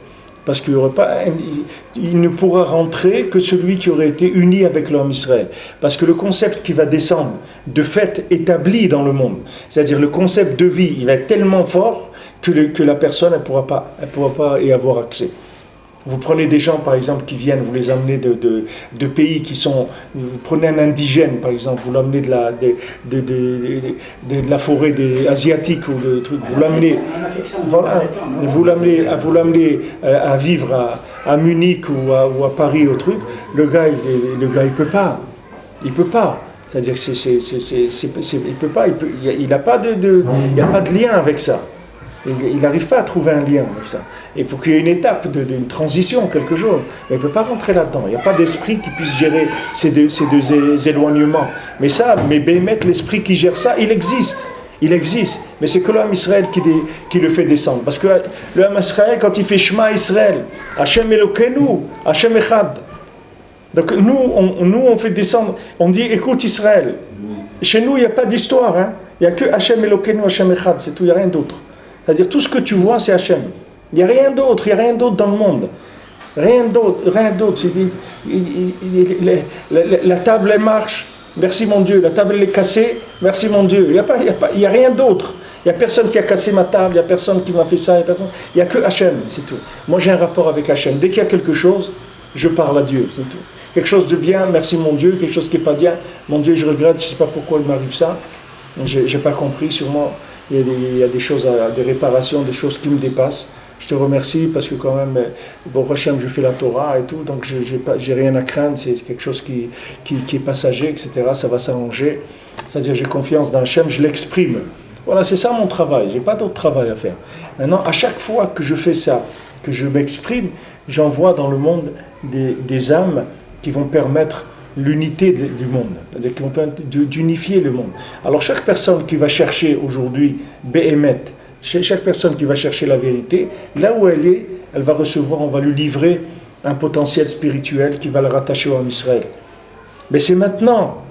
Parce qu'il ne pourra rentrer que celui qui aurait été uni avec l'homme Israël. Parce que le concept qui va descendre, de fait établi dans le monde, c'est-à-dire le concept de vie, il va être tellement fort que la personne ne pourra pas y avoir accès. Vous prenez des gens, par exemple, qui viennent, vous les amenez de pays qui sont... Vous prenez un indigène, par exemple, vous l'amenez de la forêt asiatique ou de trucs, vous l'amenez... Voilà, vous l'amenez à vivre à Munich ou à Paris, au truc, le gars, il peut pas. Il peut pas. C'est-à-dire il peut pas, il n'a pas de lien avec ça. Il n'arrive pas à trouver un lien avec ça. Il faut qu'il y ait une étape d'une transition, quelque chose. Mais il ne peut pas rentrer là-dedans. Il n'y a pas d'esprit qui puisse gérer ces deux éloignements. Mais Béhémet, l'esprit qui gère ça, il existe. Il existe. Mais c'est que le Ham Israël qui le fait descendre. Parce que le Ham Israël, quand il fait Shema Israël, Hashem Elokeinu, Hashem Echad. Donc nous, on fait descendre, on dit écoute Israël. Chez nous, il n'y a pas d'histoire. Hein. Il n'y a que Hashem Elokeinu, Hashem Echad, c'est tout, il n'y a rien d'autre. C'est-à-dire tout ce que tu vois, c'est Hashem. Il n'y a rien d'autre, il n'y a rien d'autre dans le monde. Rien d'autre. La table, elle marche, merci mon Dieu. La table, elle est cassée, merci mon Dieu. Il n'y a rien d'autre. Il n'y a personne qui a cassé ma table, il n'y a personne qui m'a fait ça, il n'y a que Hashem, c'est tout. Moi, j'ai un rapport avec Hashem. Dès qu'il y a quelque chose, je parle à Dieu, c'est tout. Quelque chose de bien, merci mon Dieu. Quelque chose qui n'est pas bien, mon Dieu, je regrette, je ne sais pas pourquoi il m'arrive ça. Je n'ai pas compris, sûrement. Il y a des choses, des réparations, des choses qui me dépassent. Je te remercie parce que quand même, bon, Hachem, je fais la Torah et tout, donc j'ai rien à craindre, c'est quelque chose qui est passager, etc. Ça va s'arranger. C'est-à-dire, j'ai confiance dans Hachem, je l'exprime. Voilà, c'est ça mon travail, j'ai pas d'autre travail à faire. Maintenant, à chaque fois que je fais ça, que je m'exprime, j'envoie dans le monde des âmes qui vont permettre l'unité du monde, c'est-à-dire qui vont permettre d'unifier le monde. Alors chaque personne qui va chercher aujourd'hui Béhémet, chaque personne qui va chercher la vérité, là où elle est, elle va recevoir, on va lui livrer un potentiel spirituel qui va le rattacher au Ham Israël. Mais c'est maintenant,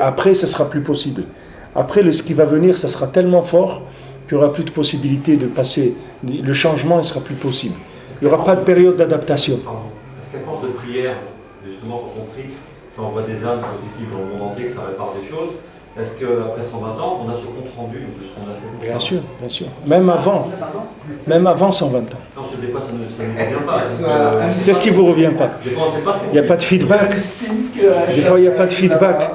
après ça sera plus possible. Après ce qui va venir, ça sera tellement fort qu'il n'y aura plus de possibilité de passer, le changement ne sera plus possible. Il n'y aura pas de période d'adaptation. Est-ce qu'à force de prière, justement quand on prie, ça envoie des âmes positives dans le monde entier, que ça répare des choses? Est-ce qu'après 120 ans, on a ce compte-rendu de ce qu'on a fait? Bien sûr, bien sûr. Même avant 120 ans. Non, parce que des fois, ça ne nous revient pas. Qu'est-ce qui ne vous revient pas? Des fois, on ne sait pas ce qu'on Il n'y a pas de feedback. Des fois, il n'y a pas de feedback.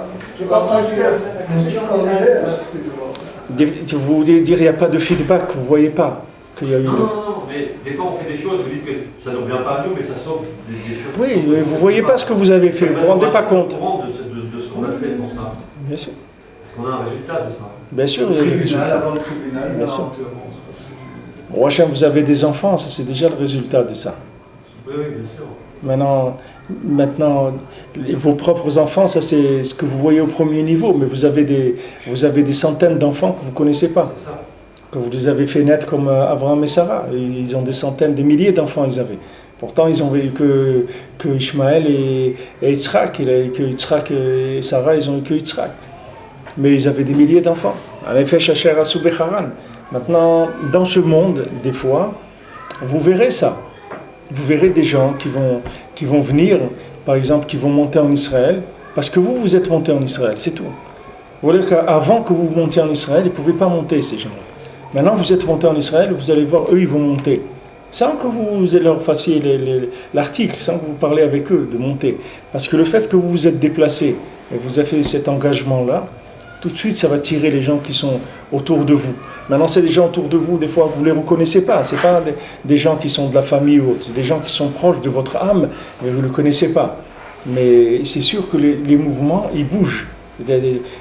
Vous voulez dire qu'il n'y a pas de feedback, vous ne voyez pas qu'il y a eu Non, mais mais des fois on fait des choses, vous dites que ça ne revient pas à nous, mais ça sauve des choses. Oui, mais vous ne voyez pas ce que vous avez fait, vous ne vous rendez pas compte. De ce qu'on a fait pour ça. Bien sûr. Parce qu'on a un résultat de ça. Bien sûr, Le il y a des tribunal, résultats. avant le tribunal, Bien là, sûr. on te montre. Bon, Hachem, vous avez des enfants, ça c'est déjà le résultat de ça. Oui, bien sûr. Maintenant, vos propres enfants, ça c'est ce que vous voyez au premier niveau, mais vous avez des centaines d'enfants que vous ne connaissez pas. C'est ça. Que vous les avez fait naître comme Abraham et Sarah. Ils ont des centaines, des milliers d'enfants, ils avaient. Pourtant, ils ont eu que Ishmaël et Yitzhak. Que Yitzhak et Sarah, ils ont eu que Yitzhak. Mais ils avaient des milliers d'enfants. En effet, Shacher Asou Becharan. Maintenant, dans ce monde, des fois, vous verrez ça. Vous verrez des gens qui vont venir, par exemple, qui vont monter en Israël, parce que vous êtes monté en Israël, c'est tout. Vous voyez qu'avant que vous montiez en Israël, ils ne pouvaient pas monter, ces gens-là. Maintenant, vous êtes monté en Israël, vous allez voir, eux, ils vont monter. Sans que vous leur fassiez l'article, sans que vous parlez avec eux de monter. Parce que le fait que vous vous êtes déplacé et vous avez fait cet engagement-là, tout de suite, ça va tirer les gens qui sont autour de vous. Maintenant, c'est des gens autour de vous, des fois, vous ne les reconnaissez pas. Ce n'est pas des gens qui sont de la famille ou autre. C'est des gens qui sont proches de votre âme, mais vous ne le connaissez pas. Mais c'est sûr que les mouvements, ils bougent.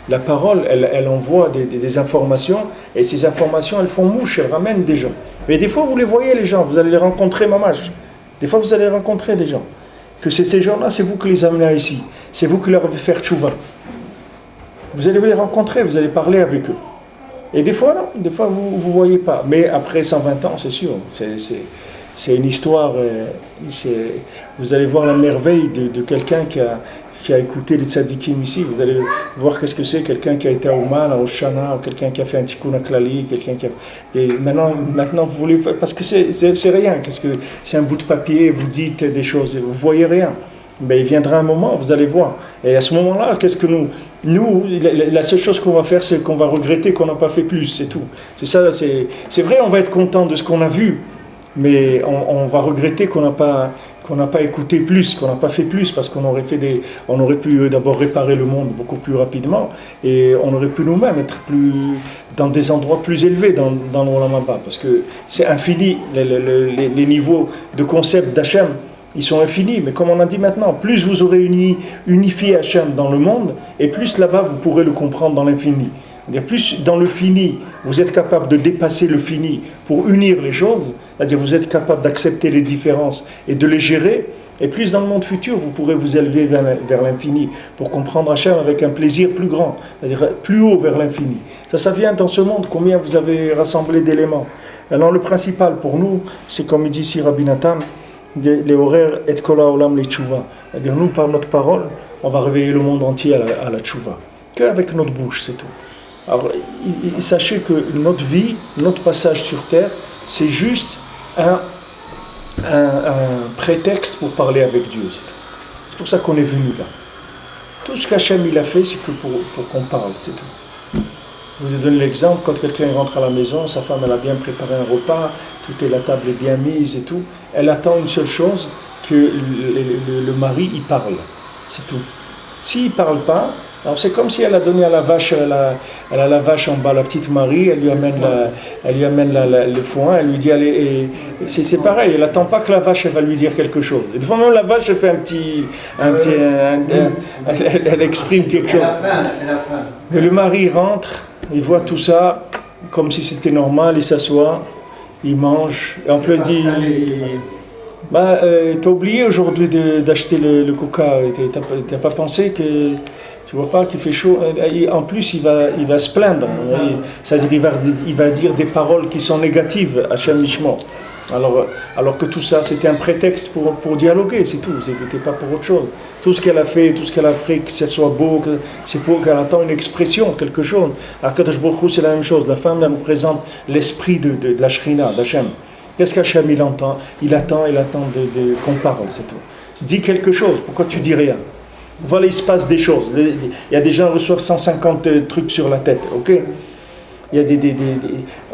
La parole, elle envoie des informations, et ces informations, elles font mouche, elles ramènent des gens. Mais des fois, vous les voyez, les gens, vous allez les rencontrer, mamash. Des fois, vous allez rencontrer des gens. Que ces gens-là, c'est vous qui les amenez ici. C'est vous qui leur avez fait tchouva. Vous allez les rencontrer, vous allez parler avec eux. Et des fois, non, des fois, vous ne voyez pas. Mais après 120 ans, c'est sûr, c'est une histoire. Vous allez voir la merveille de quelqu'un qui a écouté les tzadikim ici. Vous allez voir qu'est-ce que c'est, quelqu'un qui a été à Ouman, à Oshana, quelqu'un qui a fait un tikkun aklali, quelqu'un qui a... Et maintenant, vous voulez... Parce que c'est rien, c'est un bout de papier, vous dites des choses, et vous ne voyez rien. Mais il viendra un moment, vous allez voir. Et à ce moment-là, qu'est-ce que nous, la seule chose qu'on va faire, c'est qu'on va regretter qu'on n'a pas fait plus, c'est tout. C'est ça, c'est vrai, on va être content de ce qu'on a vu, mais on va regretter qu'on n'a pas écouté plus, qu'on n'a pas fait plus, parce qu'on aurait pu d'abord réparer le monde beaucoup plus rapidement, et on aurait pu nous-mêmes être dans des endroits plus élevés dans l'Olam Haba, parce que c'est infini, les niveaux de concept d'Hachem, ils sont infinis, mais comme on a dit maintenant, plus vous aurez unifié Hachem dans le monde, et plus là-bas vous pourrez le comprendre dans l'infini. C'est-à-dire plus dans le fini, vous êtes capable de dépasser le fini pour unir les choses, c'est-à-dire vous êtes capable d'accepter les différences et de les gérer, et plus dans le monde futur, vous pourrez vous élever vers l'infini pour comprendre Hachem avec un plaisir plus grand, c'est-à-dire plus haut vers l'infini. Ça vient dans ce monde, combien vous avez rassemblé d'éléments. Alors le principal pour nous, c'est comme il dit ici Rabbi Nathan, les horaires et kola olam les tchouva. C'est-à-dire nous, par notre parole, on va réveiller le monde entier à la tchouva. Qu'avec notre bouche, c'est tout. Alors, sachez que notre vie, notre passage sur terre, c'est juste un prétexte pour parler avec Dieu. C'est tout. C'est pour ça qu'on est venu là. Tout ce qu'Hachem il a fait, c'est que pour qu'on parle, c'est tout. Je vous donne l'exemple, quand quelqu'un rentre à la maison, sa femme elle a bien préparé un repas, la table est bien mise et tout, elle attend une seule chose, que le mari il parle, c'est tout. S'il ne parle pas, alors c'est comme si elle a donné à la vache, elle a la vache en bas, la petite Marie, elle lui amène le foin, elle lui dit allez, et c'est pareil, elle n'attend pas que la vache elle va lui dire quelque chose. Et devant même la vache elle fait elle exprime quelque chose. Elle a faim. Et le mari rentre, il voit tout ça comme si c'était normal, il s'assoit, il mange, et on peut dire t'as oublié aujourd'hui d'acheter le coca, t'as pas pensé que tu vois pas qu'il fait chaud, en plus il va se plaindre, c'est-à-dire il va dire des paroles qui sont négatives à Shem Mishmo. Alors que tout ça c'était un prétexte pour dialoguer, c'est tout, c'était pas pour autre chose. Tout ce qu'elle a fait, tout ce qu'elle a fait, que ce soit beau, c'est pour qu'elle attend une expression, quelque chose. À Kadosh Baruch Hu, c'est la même chose, la femme elle représente l'esprit de la Shrina, d'Hachem. Qu'est-ce qu'Hachem il entend? Il attend qu'on parle, c'est tout. Dis quelque chose, pourquoi tu dis rien? Voilà, il se passe des choses. Il y a des gens qui reçoivent 150 trucs sur la tête, ok? Il y a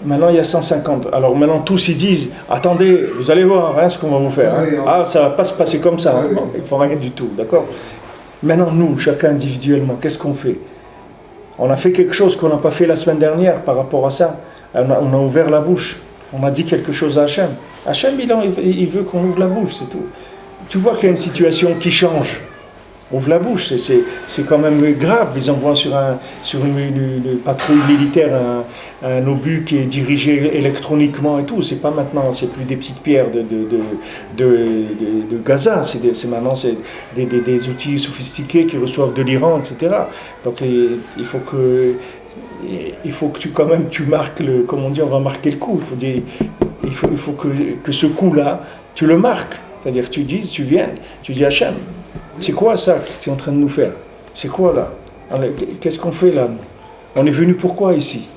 maintenant il y a 150. Alors maintenant tous ils disent, attendez, vous allez voir ce qu'on va vous faire. Hein. Ça va pas se passer comme ça. Hein. Bon, il ne faut rien du tout, d'accord? Maintenant nous, chacun individuellement, qu'est-ce qu'on fait? On a fait quelque chose qu'on n'a pas fait la semaine dernière par rapport à ça. On a ouvert la bouche. On a dit quelque chose à Hachem. Hachem, il veut qu'on ouvre la bouche, c'est tout. Tu vois qu'il y a une situation qui change. Ouvre la bouche, c'est quand même grave. Ils envoient sur une patrouille militaire un obus qui est dirigé électroniquement et tout. C'est pas maintenant, c'est plus des petites pierres de Gaza. Maintenant c'est des outils sophistiqués qui reçoivent de l'Iran, etc. Donc il faut que tu marques comme on dit, on va marquer le coup. Il faut que ce coup-là, tu le marques. C'est-à-dire tu dis Hachem. C'est quoi ça que tu es en train de nous faire? C'est quoi là? Alors, qu'est-ce qu'on fait là? On est venu pourquoi ici?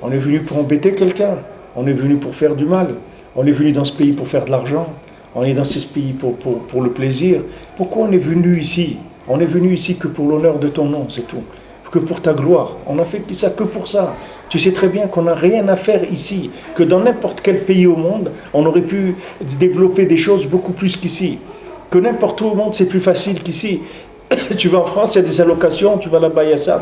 On est venu pour embêter quelqu'un? On est venu pour faire du mal? On est venu dans ce pays pour faire de l'argent? On est dans ce pays pour le plaisir? Pourquoi on est venu ici? On est venu ici que pour l'honneur de ton nom, c'est tout. Que pour ta gloire. On a fait ça que pour ça. Tu sais très bien qu'on n'a rien à faire ici, que dans n'importe quel pays au monde, on aurait pu développer des choses beaucoup plus qu'ici. Que n'importe où au monde, c'est plus facile qu'ici. Tu vas en France, il y a des allocations, tu vas là-bas, il y a ça.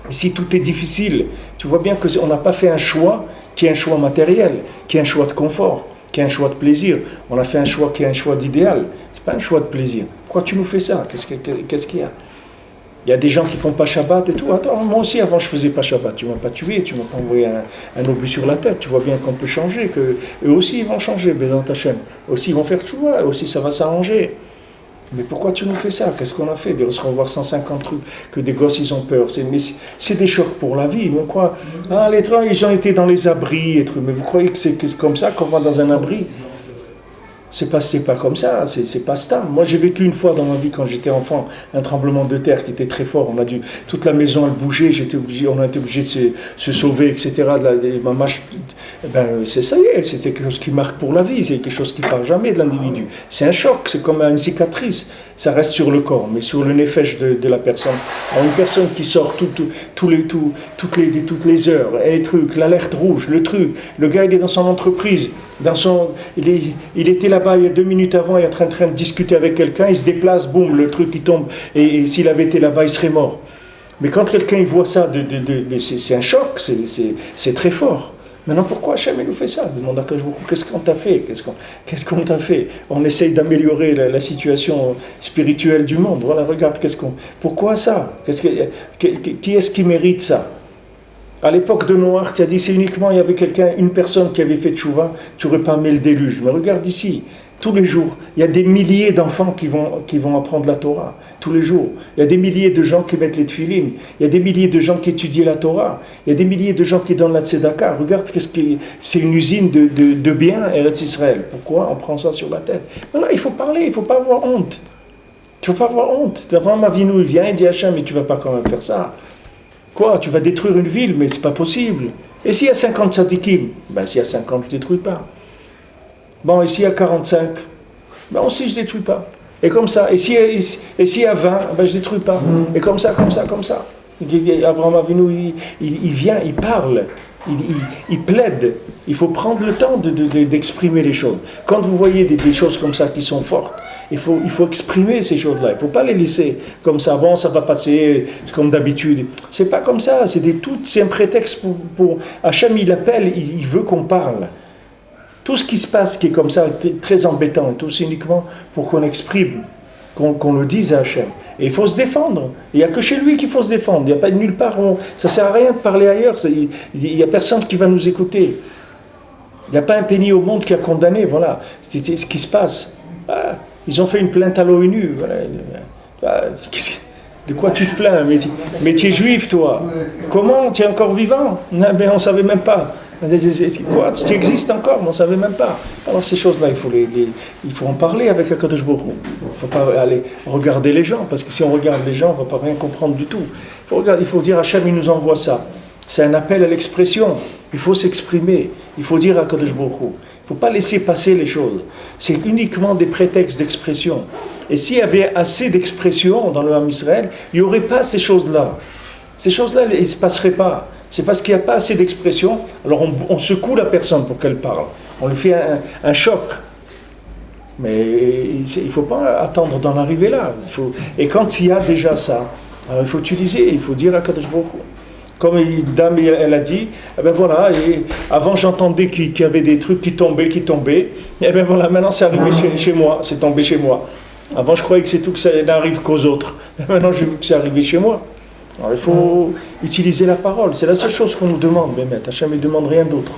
Ici, tout est difficile. Tu vois bien qu'on n'a pas fait un choix qui est un choix matériel, qui est un choix de confort, qui est un choix de plaisir. On a fait un choix qui est un choix d'idéal. Ce n'est pas un choix de plaisir. Pourquoi tu nous fais ça? Qu'est-ce qu'il y a? Il y a des gens qui ne font pas Shabbat et tout. Attends, moi aussi, avant, je ne faisais pas Shabbat. Tu ne m'as pas tué, tu ne m'as pas envoyé un obus sur la tête. Tu vois bien qu'on peut changer, qu'eux aussi, ils vont changer, Bézant Hachem. Eux aussi, ils vont faire tchouva, eux aussi, ça va s'arranger. Mais pourquoi tu nous fais ça? Qu'est-ce qu'on a fait? De se revoir 150 trucs, que des gosses, ils ont peur. C'est des chocs pour la vie. On croit, les gens, ils ont été dans les abris et trucs. Mais vous croyez que c'est comme ça qu'on va dans un abri? C'est pas comme ça, c'est pas stable. Moi, j'ai vécu une fois dans ma vie, quand j'étais enfant, un tremblement de terre qui était très fort. Toute la maison, elle bougeait, on a été obligé de se sauver, etc. C'est ça y est, c'est quelque chose qui marque pour la vie, c'est quelque chose qui ne part jamais de l'individu. C'est un choc, c'est comme une cicatrice. Ça reste sur le corps, mais sur le nefesh de la personne. Alors une personne qui sort toutes les heures, les trucs, l'alerte rouge, le truc, le gars il est dans son entreprise, il était là-bas il y a 2 minutes avant, il est en train de discuter avec quelqu'un, il se déplace, boum, le truc il tombe, et s'il avait été là-bas, il serait mort. Mais quand quelqu'un il voit ça, c'est un choc, c'est très fort. Maintenant, pourquoi Hachem nous fait ça? Demande à Akadosh Baruch Hu, qu'est-ce qu'on t'a fait? Qu'est-ce qu'on t'a fait? On essaye d'améliorer la situation spirituelle du monde. Voilà, regarde, pourquoi ça? Qui est-ce qui mérite ça? À l'époque de Noach, tu as dit, c'est uniquement, il y avait une personne qui avait fait tchouva, tu n'aurais pas aimé le déluge. Mais regarde ici, tous les jours, il y a des milliers d'enfants qui vont apprendre la Torah. Tous les jours. Il y a des milliers de gens qui mettent les tefilines. Il y a des milliers de gens qui étudient la Torah. Il y a des milliers de gens qui donnent la tzedaka. Regarde, c'est une usine de biens, Eretz Israël. Pourquoi on prend ça sur la tête? Voilà, il faut parler, il ne faut pas avoir honte. Tu ne faut pas avoir honte. Avant, Avinu, il vient et dit Hachem, mais tu ne vas pas quand même faire ça. Quoi? Tu vas détruire une ville, mais ce n'est pas possible. Et s'il y a 50 tzadikim? S'il y a 50, je ne détruis pas. Bon, et s'il y a 45? Aussi, je ne détruis pas. Et comme ça, et s'il y a 20, je ne détruis pas. Et comme ça. Abraham Avinu, il vient, il parle, il plaide. Il faut prendre le temps d'exprimer les choses. Quand vous voyez des choses comme ça qui sont fortes, il faut exprimer ces choses-là. Il ne faut pas les laisser comme ça. Bon, ça va passer, c'est comme d'habitude. C'est pas comme ça. C'est un prétexte pour Hachem, il appelle, il veut qu'on parle. Tout ce qui se passe, qui est comme ça, très embêtant, tout c'est uniquement pour qu'on exprime, qu'on le dise à Hachem. Et il faut se défendre. Il n'y a que chez lui qu'il faut se défendre. Il n'y a pas de nulle part. Ça ne sert à rien de parler ailleurs. Il n'y a personne qui va nous écouter. Il n'y a pas un pays au monde qui a condamné. Voilà. C'est ce qui se passe. Ils ont fait une plainte à l'ONU. Voilà. De quoi tu te plains? Mais tu es juif, toi. Comment? Tu es encore vivant? Non, mais on ne savait même pas. Quoi? Tu existes encore, mais on ne savait même pas. Alors ces choses-là, il faut en parler avec Akadosh Baruch Hu. Il ne faut pas aller regarder les gens, parce que si on regarde les gens, on ne va pas rien comprendre du tout. Il faut dire Hachem, il nous envoie ça. C'est un appel à l'expression. Il faut s'exprimer. Il faut dire à Akadosh Baruch Hu. Il ne faut pas laisser passer les choses. C'est uniquement des prétextes d'expression. Et s'il y avait assez d'expression dans le Ham Israël, il n'y aurait pas ces choses-là. Ces choses-là, il ne se passeraient pas. C'est parce qu'il n'y a pas assez d'expression, alors on secoue la personne pour qu'elle parle. On lui fait un choc. Mais il ne faut pas attendre d'en arriver là. Et quand il y a déjà ça, alors il faut utiliser, il faut dire à Kadosh Baruch Hu. Comme une dame, elle a dit, eh ben voilà, et avant j'entendais qu'il y avait des trucs qui tombaient, et ben voilà, maintenant c'est arrivé chez moi, c'est tombé chez moi. Avant je croyais que c'est tout, que ça n'arrive qu'aux autres. Et maintenant je veux que c'est arrivé chez moi. Alors il faut utiliser la parole, c'est la seule chose qu'on nous demande, Bémet. Hachem ne demande rien d'autre.